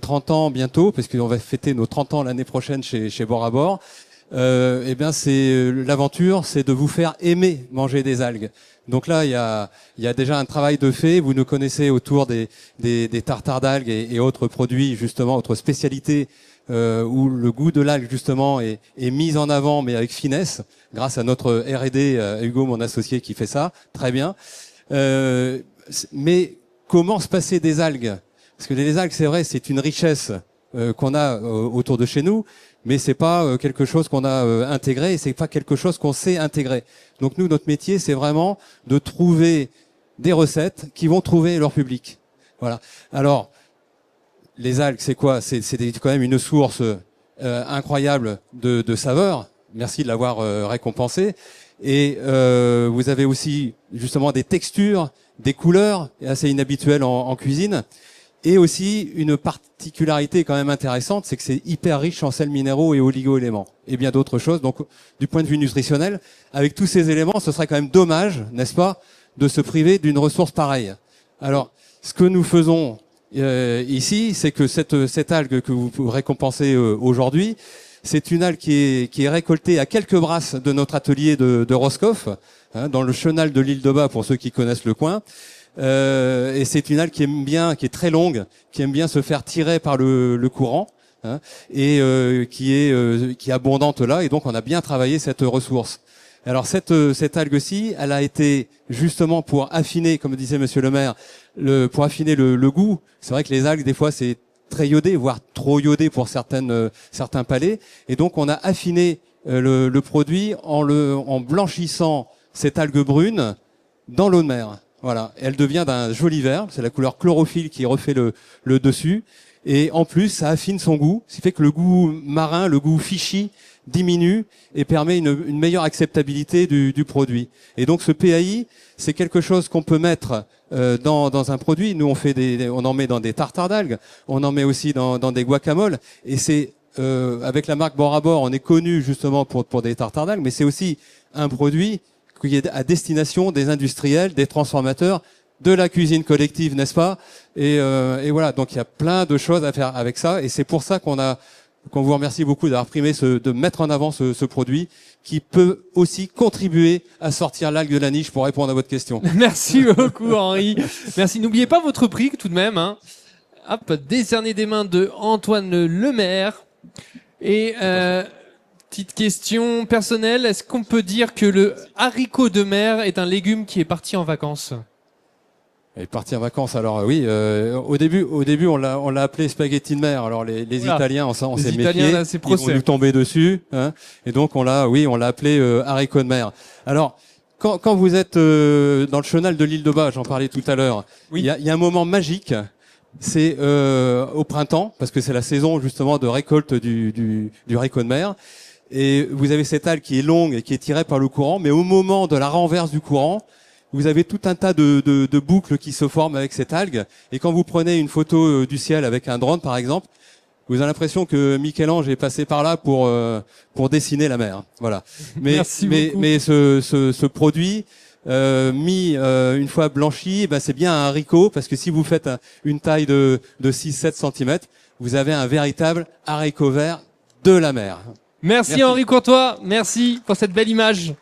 30 ans bientôt, parce qu'on va fêter nos 30 ans l'année prochaine chez Bord à Bord, eh bien c'est l'aventure, c'est de vous faire aimer manger des algues. Donc là, il y a déjà un travail de fait. Vous nous connaissez autour des tartares d'algues et autres produits, justement, autres spécialités où le goût de l'algue, justement, est mis en avant, mais avec finesse, grâce à notre R&D, Hugo, mon associé, qui fait ça. Très bien. Mais comment se passer des algues? Parce que les algues, c'est vrai, c'est une richesse qu'on a autour de chez nous, mais c'est pas quelque chose qu'on a intégré, et c'est pas quelque chose qu'on sait intégrer. Donc nous, notre métier, c'est vraiment de trouver des recettes qui vont trouver leur public. Voilà. Alors, les algues, c'est quoi? C'est quand même une source incroyable de saveurs. Merci de l'avoir récompensé. Et vous avez aussi justement des textures, des couleurs assez inhabituelles en cuisine. Et aussi une particularité quand même intéressante, c'est que c'est hyper riche en sels minéraux et oligo-éléments et bien d'autres choses. Donc du point de vue nutritionnel, avec tous ces éléments, ce serait quand même dommage, n'est-ce pas, de se priver d'une ressource pareille. Alors, ce que nous faisons ici, c'est que cette algue que vous récompensez aujourd'hui, c'est une algue qui est récoltée à quelques brasses de notre atelier de Roscoff, dans le chenal de l'île de Bas pour ceux qui connaissent le coin. Et c'est une algue qui aime bien, qui est très longue, qui aime bien se faire tirer par le courant, et qui est abondante là. Et donc on a bien travaillé cette ressource. Alors cette algue-ci, elle a été justement pour affiner, comme disait Monsieur le Maire, pour affiner le goût. C'est vrai que les algues des fois c'est très iodé, voire trop iodé pour certains palais. Et donc on a affiné le produit en blanchissant cette algue brune dans l'eau de mer. Voilà, elle devient d'un joli vert, c'est la couleur chlorophylle qui refait le dessus, et en plus ça affine son goût, ce qui fait que le goût marin, le goût fishy diminue et permet une meilleure acceptabilité du produit. Et donc ce PAI, c'est quelque chose qu'on peut mettre dans un produit. Nous on en met dans des tartares d'algues, on en met aussi dans des guacamoles, et c'est avec la marque Bord à Bord, on est connu justement pour des tartares d'algues, mais c'est aussi un produit qui est à destination des industriels, des transformateurs, de la cuisine collective, n'est-ce pas? Et voilà, donc il y a plein de choses à faire avec ça, et c'est pour ça qu'on vous remercie beaucoup d'avoir primé de mettre en avant ce produit qui peut aussi contribuer à sortir l'algue de la niche pour répondre à votre question. Merci beaucoup Henri. Merci. N'oubliez pas votre prix tout de même. Hop, décerné des mains de Antoine Lemaire. Et petite question personnelle, est-ce qu'on peut dire que le haricot de mer est un légume qui est parti en vacances? Il est parti en vacances, alors oui. Au début, on l'a appelé spaghetti de mer. Alors les Italiens, on s'est méfié, là, ils vont nous tomber dessus, et donc on l'a appelé haricot de mer. Alors quand vous êtes dans le chenal de l'île de Bas, j'en parlais tout à l'heure, il y a un moment magique. C'est au printemps, parce que c'est la saison justement de récolte du haricot de mer. Et vous avez cette algue qui est longue et qui est tirée par le courant, mais au moment de la renverse du courant, vous avez tout un tas de boucles qui se forment avec cette algue. Et quand vous prenez une photo du ciel avec un drone, par exemple, vous avez l'impression que Michel-Ange est passé par là pour dessiner la mer. Voilà. Mais ce produit mis une fois blanchi, c'est bien un haricot, parce que si vous faites une taille de 6-7 cm, vous avez un véritable haricot vert de la mer. Merci Henri Courtois, merci pour cette belle image.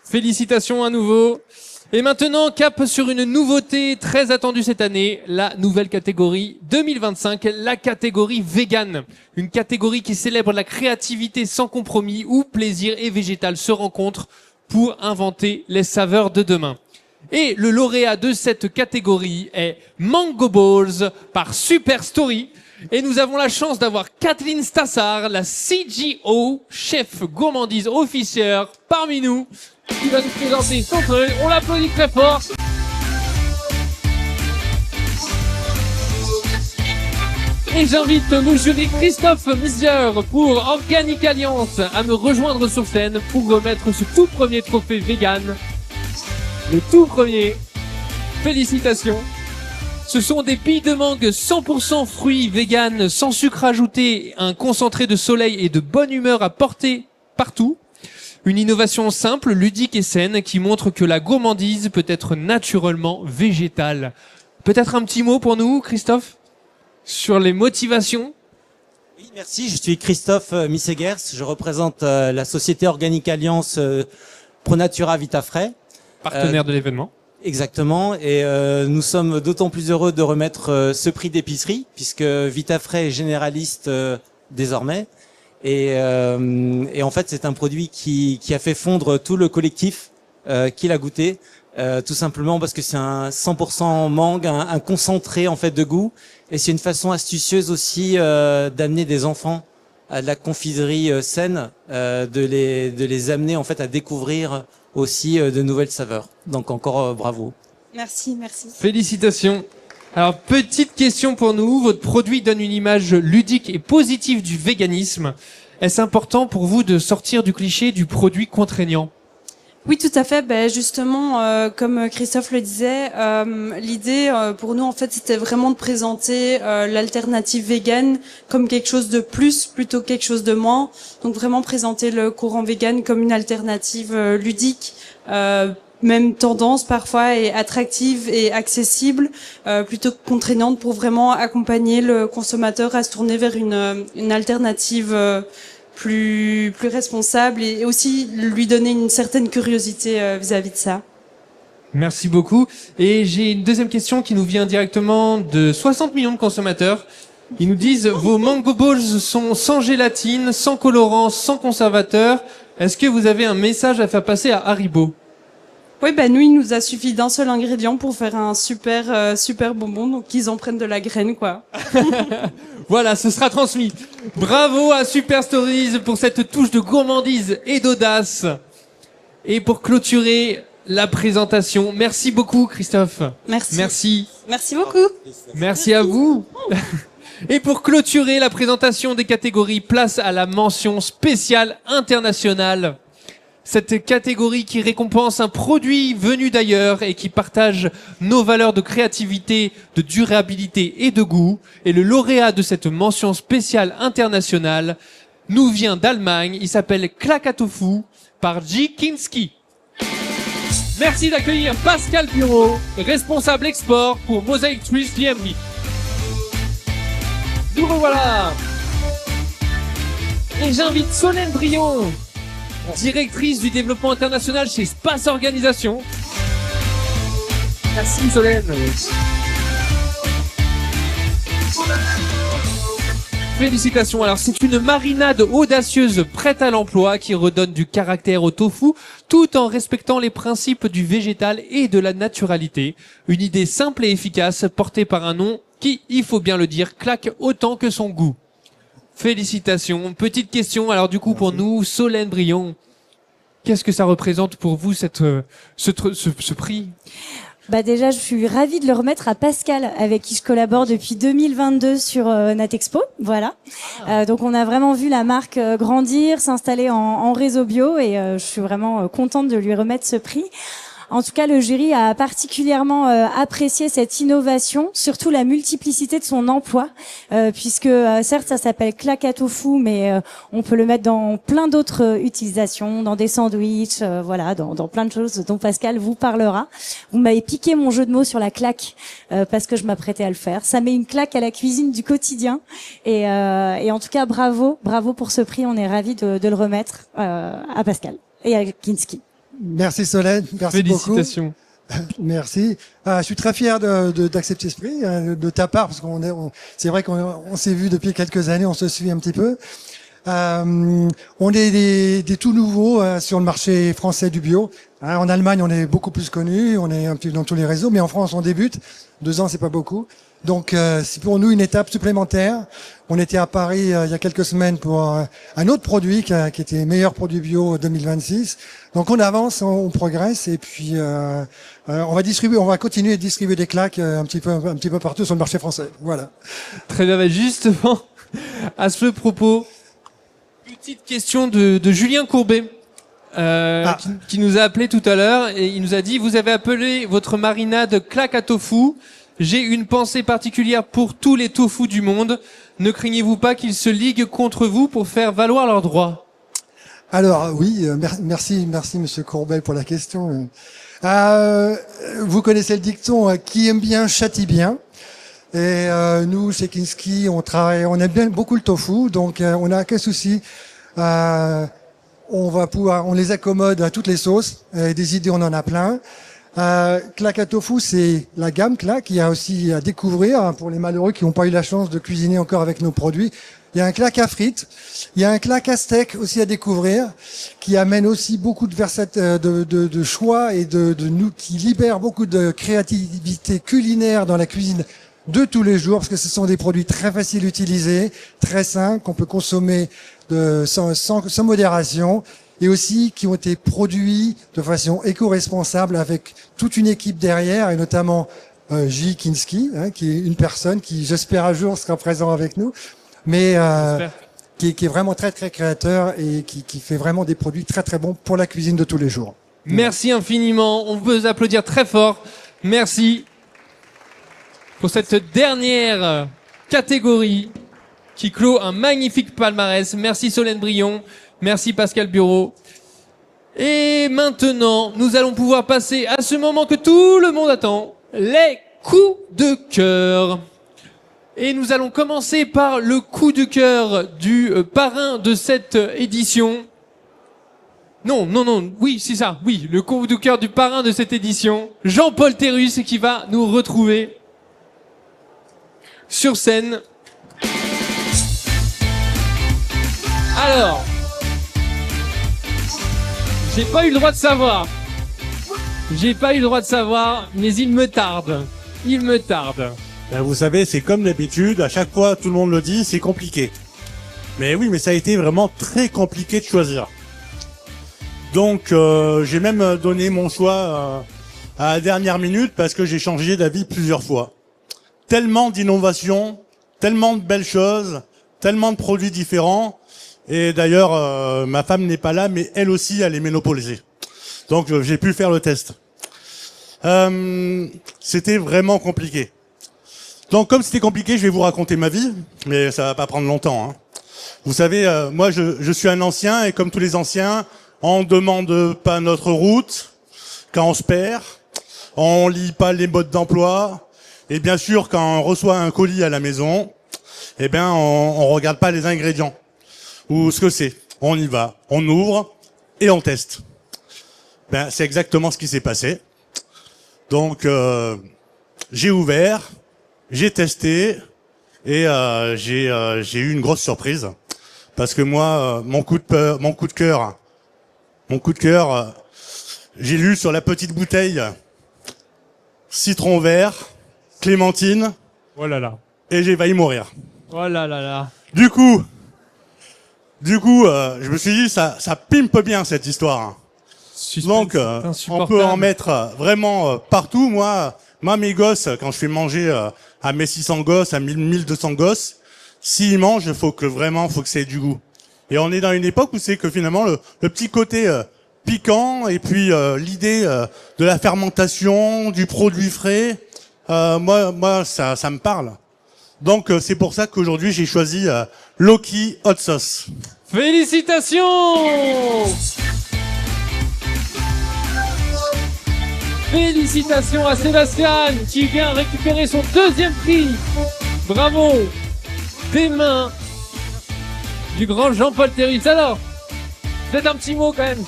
Félicitations à nouveau. Et maintenant, cap sur une nouveauté très attendue cette année, la nouvelle catégorie 2025, la catégorie vegan. Une catégorie qui célèbre la créativité sans compromis, où plaisir et végétal se rencontrent pour inventer les saveurs de demain. Et le lauréat de cette catégorie est Mango Balls par Super Story. Et nous avons la chance d'avoir Kathleen Stassard, la CGO, chef gourmandise officier, parmi nous, qui va nous présenter son truc. On l'applaudit très fort. Et j'invite mon jury Christophe Mizier pour Organic Alliance à me rejoindre sur scène pour remettre ce tout premier trophée vegan. Le tout premier. Félicitations. Ce sont des billes de mangue 100% fruits vegan, sans sucre ajouté, un concentré de soleil et de bonne humeur à porter partout. Une innovation simple, ludique et saine qui montre que la gourmandise peut être naturellement végétale. Peut-être un petit mot pour nous, Christophe, sur les motivations Oui, merci. Je suis Christophe Missegers. Je représente la société Organique Alliance Pronatura Vitafrais. Partenaire de l'événement. Exactement. Et nous sommes d'autant plus heureux de remettre ce prix d'épicerie, puisque Vitafrais est généraliste désormais. Et en fait, c'est un produit qui a fait fondre tout le collectif qui l'a goûté. Tout simplement parce que c'est un 100% mangue, un concentré en fait de goût, et c'est une façon astucieuse aussi d'amener des enfants à de la confiserie saine, de les amener en fait à découvrir aussi de nouvelles saveurs. Donc encore bravo. Merci, merci. Félicitations. Alors, petite question pour nous. Votre produit donne une image ludique et positive du véganisme. Est-ce important pour vous de sortir du cliché du produit contraignant ? Oui, tout à fait. Ben justement, comme Christophe le disait, l'idée pour nous, en fait, c'était vraiment de présenter l'alternative végane comme quelque chose de plus plutôt que quelque chose de moins. Donc vraiment présenter le courant vegan comme une alternative ludique, même tendance parfois, et attractive et accessible, plutôt que contraignante, pour vraiment accompagner le consommateur à se tourner vers une alternative plus responsable, et aussi lui donner une certaine curiosité vis-à-vis de ça. Merci beaucoup. Et j'ai une deuxième question qui nous vient directement de 60 millions de consommateurs. Ils nous disent: vos mango balls sont sans gélatine, sans colorant, sans conservateur. Est-ce que vous avez un message à faire passer à Haribo ? Oui, ben nous, il nous a suffi d'un seul ingrédient pour faire un super bonbon, donc ils en prennent de la graine, quoi. Voilà, ce sera transmis. Bravo à Super Stories pour cette touche de gourmandise et d'audace. Et pour clôturer la présentation, merci beaucoup Christophe. Merci. Merci. Merci beaucoup. Merci à vous. Et pour clôturer la présentation des catégories, place à la mention spéciale internationale. Cette catégorie qui récompense un produit venu d'ailleurs et qui partage nos valeurs de créativité, de durabilité et de goût. Et le lauréat de cette mention spéciale internationale nous vient d'Allemagne. Il s'appelle Klakatofu par G. Kinski. Merci d'accueillir Pascal Bureau, responsable export pour Mosaic Trees GmbH. Nous revoilà. Et j'invite Solène Brion, directrice du développement international chez Space Organisation. Merci Solène. Félicitations. Alors c'est une marinade audacieuse prête à l'emploi qui redonne du caractère au tofu tout en respectant les principes du végétal et de la naturalité. Une idée simple et efficace portée par un nom qui, il faut bien le dire, claque autant que son goût. Félicitations. Petite question, alors du coup pour nous, Solène Brion, qu'est-ce que ça représente pour vous ce prix ? Bah déjà, je suis ravie de le remettre à Pascal, avec qui je collabore depuis 2022 sur Natexpo. Voilà. Donc on a vraiment vu la marque grandir, s'installer en réseau bio, et je suis vraiment contente de lui remettre ce prix. En tout cas, le jury a particulièrement apprécié cette innovation, surtout la multiplicité de son emploi, puisque certes ça s'appelle Klakatofu, mais on peut le mettre dans plein d'autres utilisations, dans des sandwichs, voilà, dans plein de choses dont Pascal vous parlera. Vous m'avez piqué mon jeu de mots sur la claque, parce que je m'apprêtais à le faire. Ça met une claque à la cuisine du quotidien, et en tout cas bravo pour ce prix. On est ravis de le remettre à Pascal et à Kinski. Merci Solène, merci Félicitations. Beaucoup. Merci. Je suis très fier d'accepter ce prix de ta part, parce c'est vrai qu'on s'est vu depuis quelques années, on se suit un petit peu. On est des tout nouveaux sur le marché français du bio. En Allemagne, on est beaucoup plus connus, on est un petit peu dans tous les réseaux, mais en France, on débute. 2 ans, c'est pas beaucoup. Donc, c'est pour nous une étape supplémentaire. On était à Paris il y a quelques semaines pour un autre produit qui était meilleur produit bio 2026. Donc, on avance, on progresse, et puis on va continuer de distribuer des claques un petit peu partout sur le marché français. Voilà. Très bien. Justement, à ce propos, petite question de Julien Courbet. Qui nous a appelé tout à l'heure, et il nous a dit: vous avez appelé votre marinade Klakatofu. J'ai une pensée particulière pour tous les tofu du monde. Ne craignez-vous pas qu'ils se liguent contre vous pour faire valoir leurs droits ? Alors oui, merci Monsieur Courbet pour la question. Vous connaissez le dicton qui aime bien châtie bien. Et nous, chez Kinski, on aime bien beaucoup le tofu, donc on n'a aucun souci. On les accommode à toutes les sauces. Des idées, on en a plein. Claque à tofu, c'est la gamme Claque. Il y a aussi à découvrir hein, pour les malheureux qui n'ont pas eu la chance de cuisiner encore avec nos produits. Il y a un claque à frites. Il y a un claque à steak aussi à découvrir, qui amène aussi beaucoup de choix et qui libère beaucoup de créativité culinaire dans la cuisine de tous les jours, parce que ce sont des produits très faciles à utiliser, très sains, qu'on peut consommer sans modération, et aussi qui ont été produits de façon éco-responsable avec toute une équipe derrière, et notamment J. Kinski, hein, qui est une personne qui, j'espère un jour, sera présent avec nous, mais qui est vraiment très très créateur et qui fait vraiment des produits très très bons pour la cuisine de tous les jours. Merci infiniment. On peut vous applaudir très fort. Merci pour cette dernière catégorie qui clôt un magnifique palmarès. Merci Solène Brion. Merci Pascal Bureau. Et maintenant, nous allons pouvoir passer à ce moment que tout le monde attend, les coups de cœur. Et nous allons commencer par le coup de cœur du parrain de cette édition. Non, oui, c'est ça, oui, le coup de cœur du parrain de cette édition, Jean-Paul Thérusse, qui va nous retrouver sur scène. Alors, j'ai pas eu le droit de savoir. Mais il me tarde. Ben, vous savez, c'est comme d'habitude, à chaque fois, tout le monde le dit, c'est compliqué. Mais oui, mais ça a été vraiment très compliqué de choisir. Donc, j'ai même donné mon choix à la dernière minute parce que j'ai changé d'avis plusieurs fois. Tellement d'innovations, tellement de belles choses, tellement de produits différents. Et d'ailleurs, ma femme n'est pas là, mais elle aussi, elle est ménopausée. Donc, j'ai pu faire le test. C'était vraiment compliqué. Donc, comme c'était compliqué, je vais vous raconter ma vie, mais ça va pas prendre longtemps. Hein. Vous savez, moi, je suis un ancien, et comme tous les anciens, on demande pas notre route quand on se perd, on lit pas les modes d'emploi, et bien sûr, quand on reçoit un colis à la maison, eh ben, on regarde pas les ingrédients ou ce que c'est. On y va, on ouvre et on teste. Ben, c'est exactement ce qui s'est passé. Donc, j'ai ouvert, j'ai testé et j'ai eu une grosse surprise parce que moi, mon coup de cœur, j'ai lu sur la petite bouteille citron vert, clémentine. Oh là là. Et j'ai failli mourir. Oh là là là. Du coup, je me suis dit ça pimpe bien cette histoire. Donc, on peut en mettre vraiment partout. Moi, mes gosses, quand je fais manger à mes 600 gosses, à 1200 gosses, s'ils mangent, faut que ça ait du goût. Et on est dans une époque où c'est que finalement le petit côté piquant et puis l'idée de la fermentation, du produit frais, moi ça me parle. Donc c'est pour ça qu'aujourd'hui j'ai choisi Loki Hot Sauce. Félicitations! Félicitations à Sébastien qui vient récupérer son deuxième prix. Bravo! Des mains du grand Jean-Paul Thérusse. Alors, faites un petit mot quand même.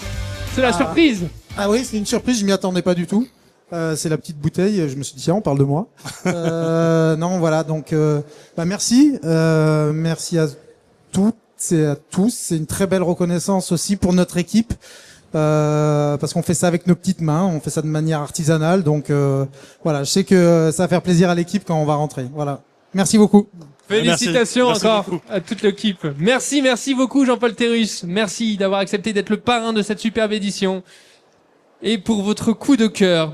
C'est la surprise. Ah oui, c'est une surprise, je m'y attendais pas du tout. C'est la petite bouteille, je me suis dit tiens, on parle de moi. Non, voilà, donc merci. Merci à toutes et à tous. C'est une très belle reconnaissance aussi pour notre équipe. Parce qu'on fait ça avec nos petites mains, on fait ça de manière artisanale, donc voilà, je sais que ça va faire plaisir à l'équipe quand on va rentrer. Voilà, merci beaucoup. Félicitations merci encore beaucoup. à toute l'équipe. Merci beaucoup Jean-Paul Thérusse. Merci d'avoir accepté d'être le parrain de cette superbe édition et pour votre coup de cœur.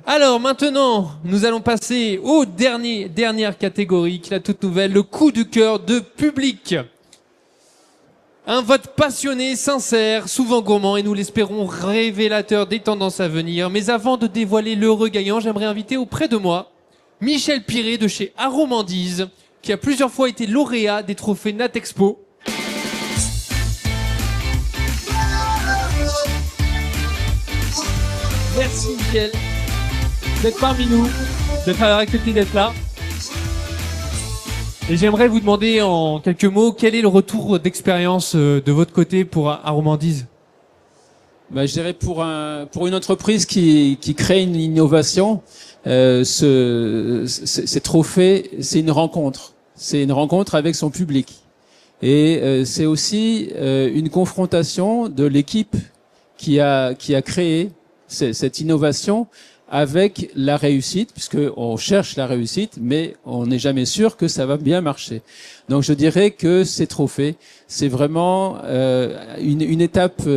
Alors maintenant, nous allons passer aux dernière catégorie, qui est la toute nouvelle, le coup de cœur de public. Un vote passionné, sincère, souvent gourmand et nous l'espérons révélateur des tendances à venir. Mais avant de dévoiler l'heureux gagnant, j'aimerais inviter auprès de moi Michel Piré de chez Aromandise, qui a plusieurs fois été lauréat des trophées Natexpo. Merci Michel d'être parmi nous, d'être accepté d'être là. Et j'aimerais vous demander en quelques mots, quel est le retour d'expérience de votre côté pour Aromandise? Je dirais pour une entreprise qui crée une innovation, ces trophées, c'est une rencontre. C'est une rencontre avec son public. Et c'est aussi une confrontation de l'équipe qui a créé cette innovation avec la réussite, puisque on cherche la réussite, mais on n'est jamais sûr que ça va bien marcher. Donc je dirais que ces trophées, c'est vraiment une étape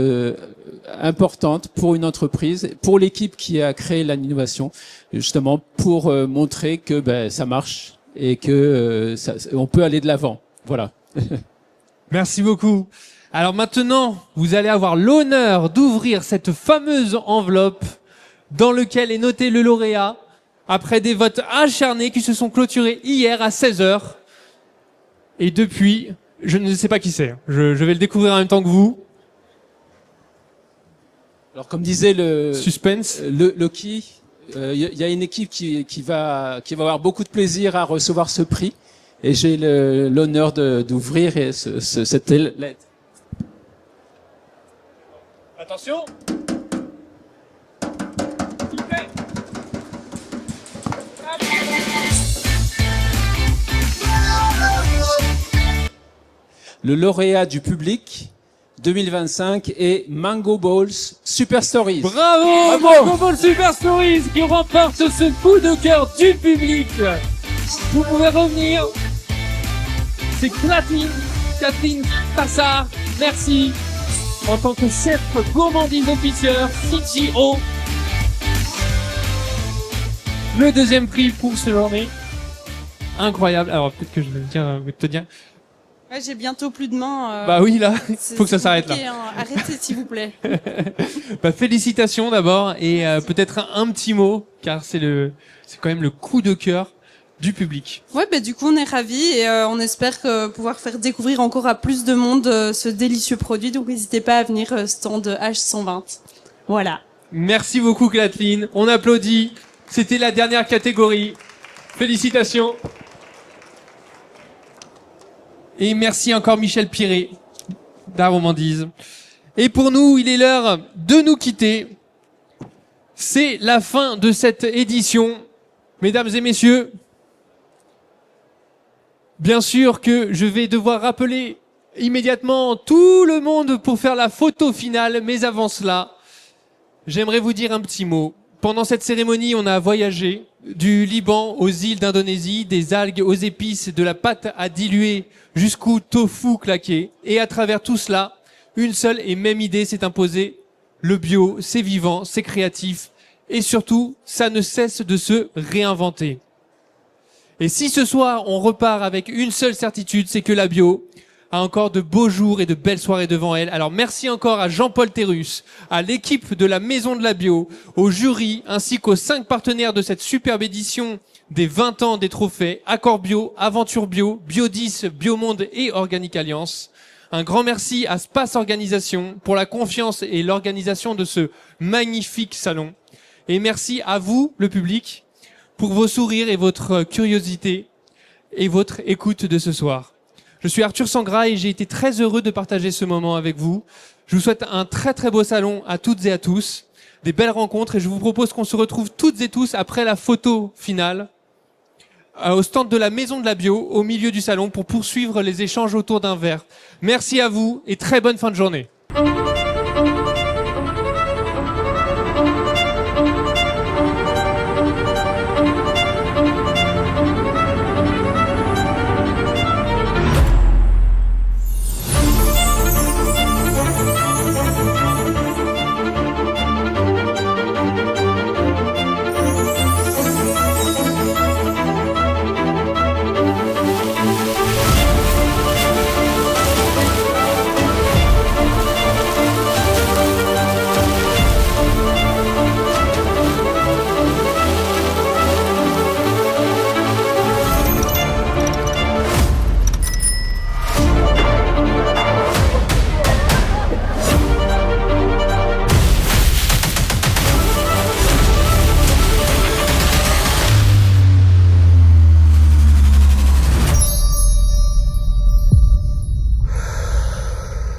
importante pour une entreprise, pour l'équipe qui a créé l'innovation, justement pour montrer que ça marche et que on peut aller de l'avant. Voilà. Merci beaucoup. Alors maintenant, vous allez avoir l'honneur d'ouvrir cette fameuse enveloppe dans lequel est noté le lauréat après des votes acharnés qui se sont clôturés hier à 16h. Et depuis, je ne sais pas qui c'est. Je vais le découvrir en même temps que vous. Alors comme disait le suspense, Loki, il y a une équipe qui va avoir beaucoup de plaisir à recevoir ce prix. Et j'ai l'honneur d'ouvrir cette lettre. Attention. Le lauréat du public 2025 est Mango Balls Super Stories. Bravo, Mango Balls Super Stories qui remporte ce coup de cœur du public. Vous pouvez revenir. C'est Catherine Tassard. Merci. En tant que chef gourmandise officier, CTO. Le deuxième prix pour cette journée. Incroyable. Alors peut-être que je vais te dire. Ouais, j'ai bientôt plus de main. Bah oui, là, faut que ça s'arrête là. Hein. Arrêtez s'il vous plaît. Félicitations d'abord et peut-être un petit mot car c'est quand même le coup de cœur du public. Ouais, du coup on est ravis et on espère pouvoir faire découvrir encore à plus de monde ce délicieux produit. Donc n'hésitez pas à venir stand H120. Voilà. Merci beaucoup Kathleen. On applaudit. C'était la dernière catégorie. Félicitations. Et merci encore Michel Piré d'Aromandise. Et pour nous, il est l'heure de nous quitter. C'est la fin de cette édition. Mesdames et messieurs, bien sûr que je vais devoir rappeler immédiatement tout le monde pour faire la photo finale, mais avant cela, j'aimerais vous dire un petit mot. Pendant cette cérémonie, on a voyagé du Liban aux îles d'Indonésie, des algues aux épices, de la pâte à diluer jusqu'au tofu claqué. Et à travers tout cela, une seule et même idée s'est imposée. Le bio, c'est vivant, c'est créatif. Et surtout, ça ne cesse de se réinventer. Et si ce soir, on repart avec une seule certitude, c'est que la bio a encore de beaux jours et de belles soirées devant elle. Alors merci encore à Jean-Paul Terrus, à l'équipe de la Maison de la Bio, au jury, ainsi qu'aux 5 partenaires de cette superbe édition des 20 ans des trophées Accord Bio, Aventure Bio, Bio10, Biomonde et Organic Alliance. Un grand merci à Space Organisation pour la confiance et l'organisation de ce magnifique salon. Et merci à vous, le public, pour vos sourires et votre curiosité et votre écoute de ce soir. Je suis Arthur Sangras et j'ai été très heureux de partager ce moment avec vous. Je vous souhaite un très très beau salon à toutes et à tous, des belles rencontres et je vous propose qu'on se retrouve toutes et tous après la photo finale au stand de la Maison de la Bio au milieu du salon pour poursuivre les échanges autour d'un verre. Merci à vous et très bonne fin de journée.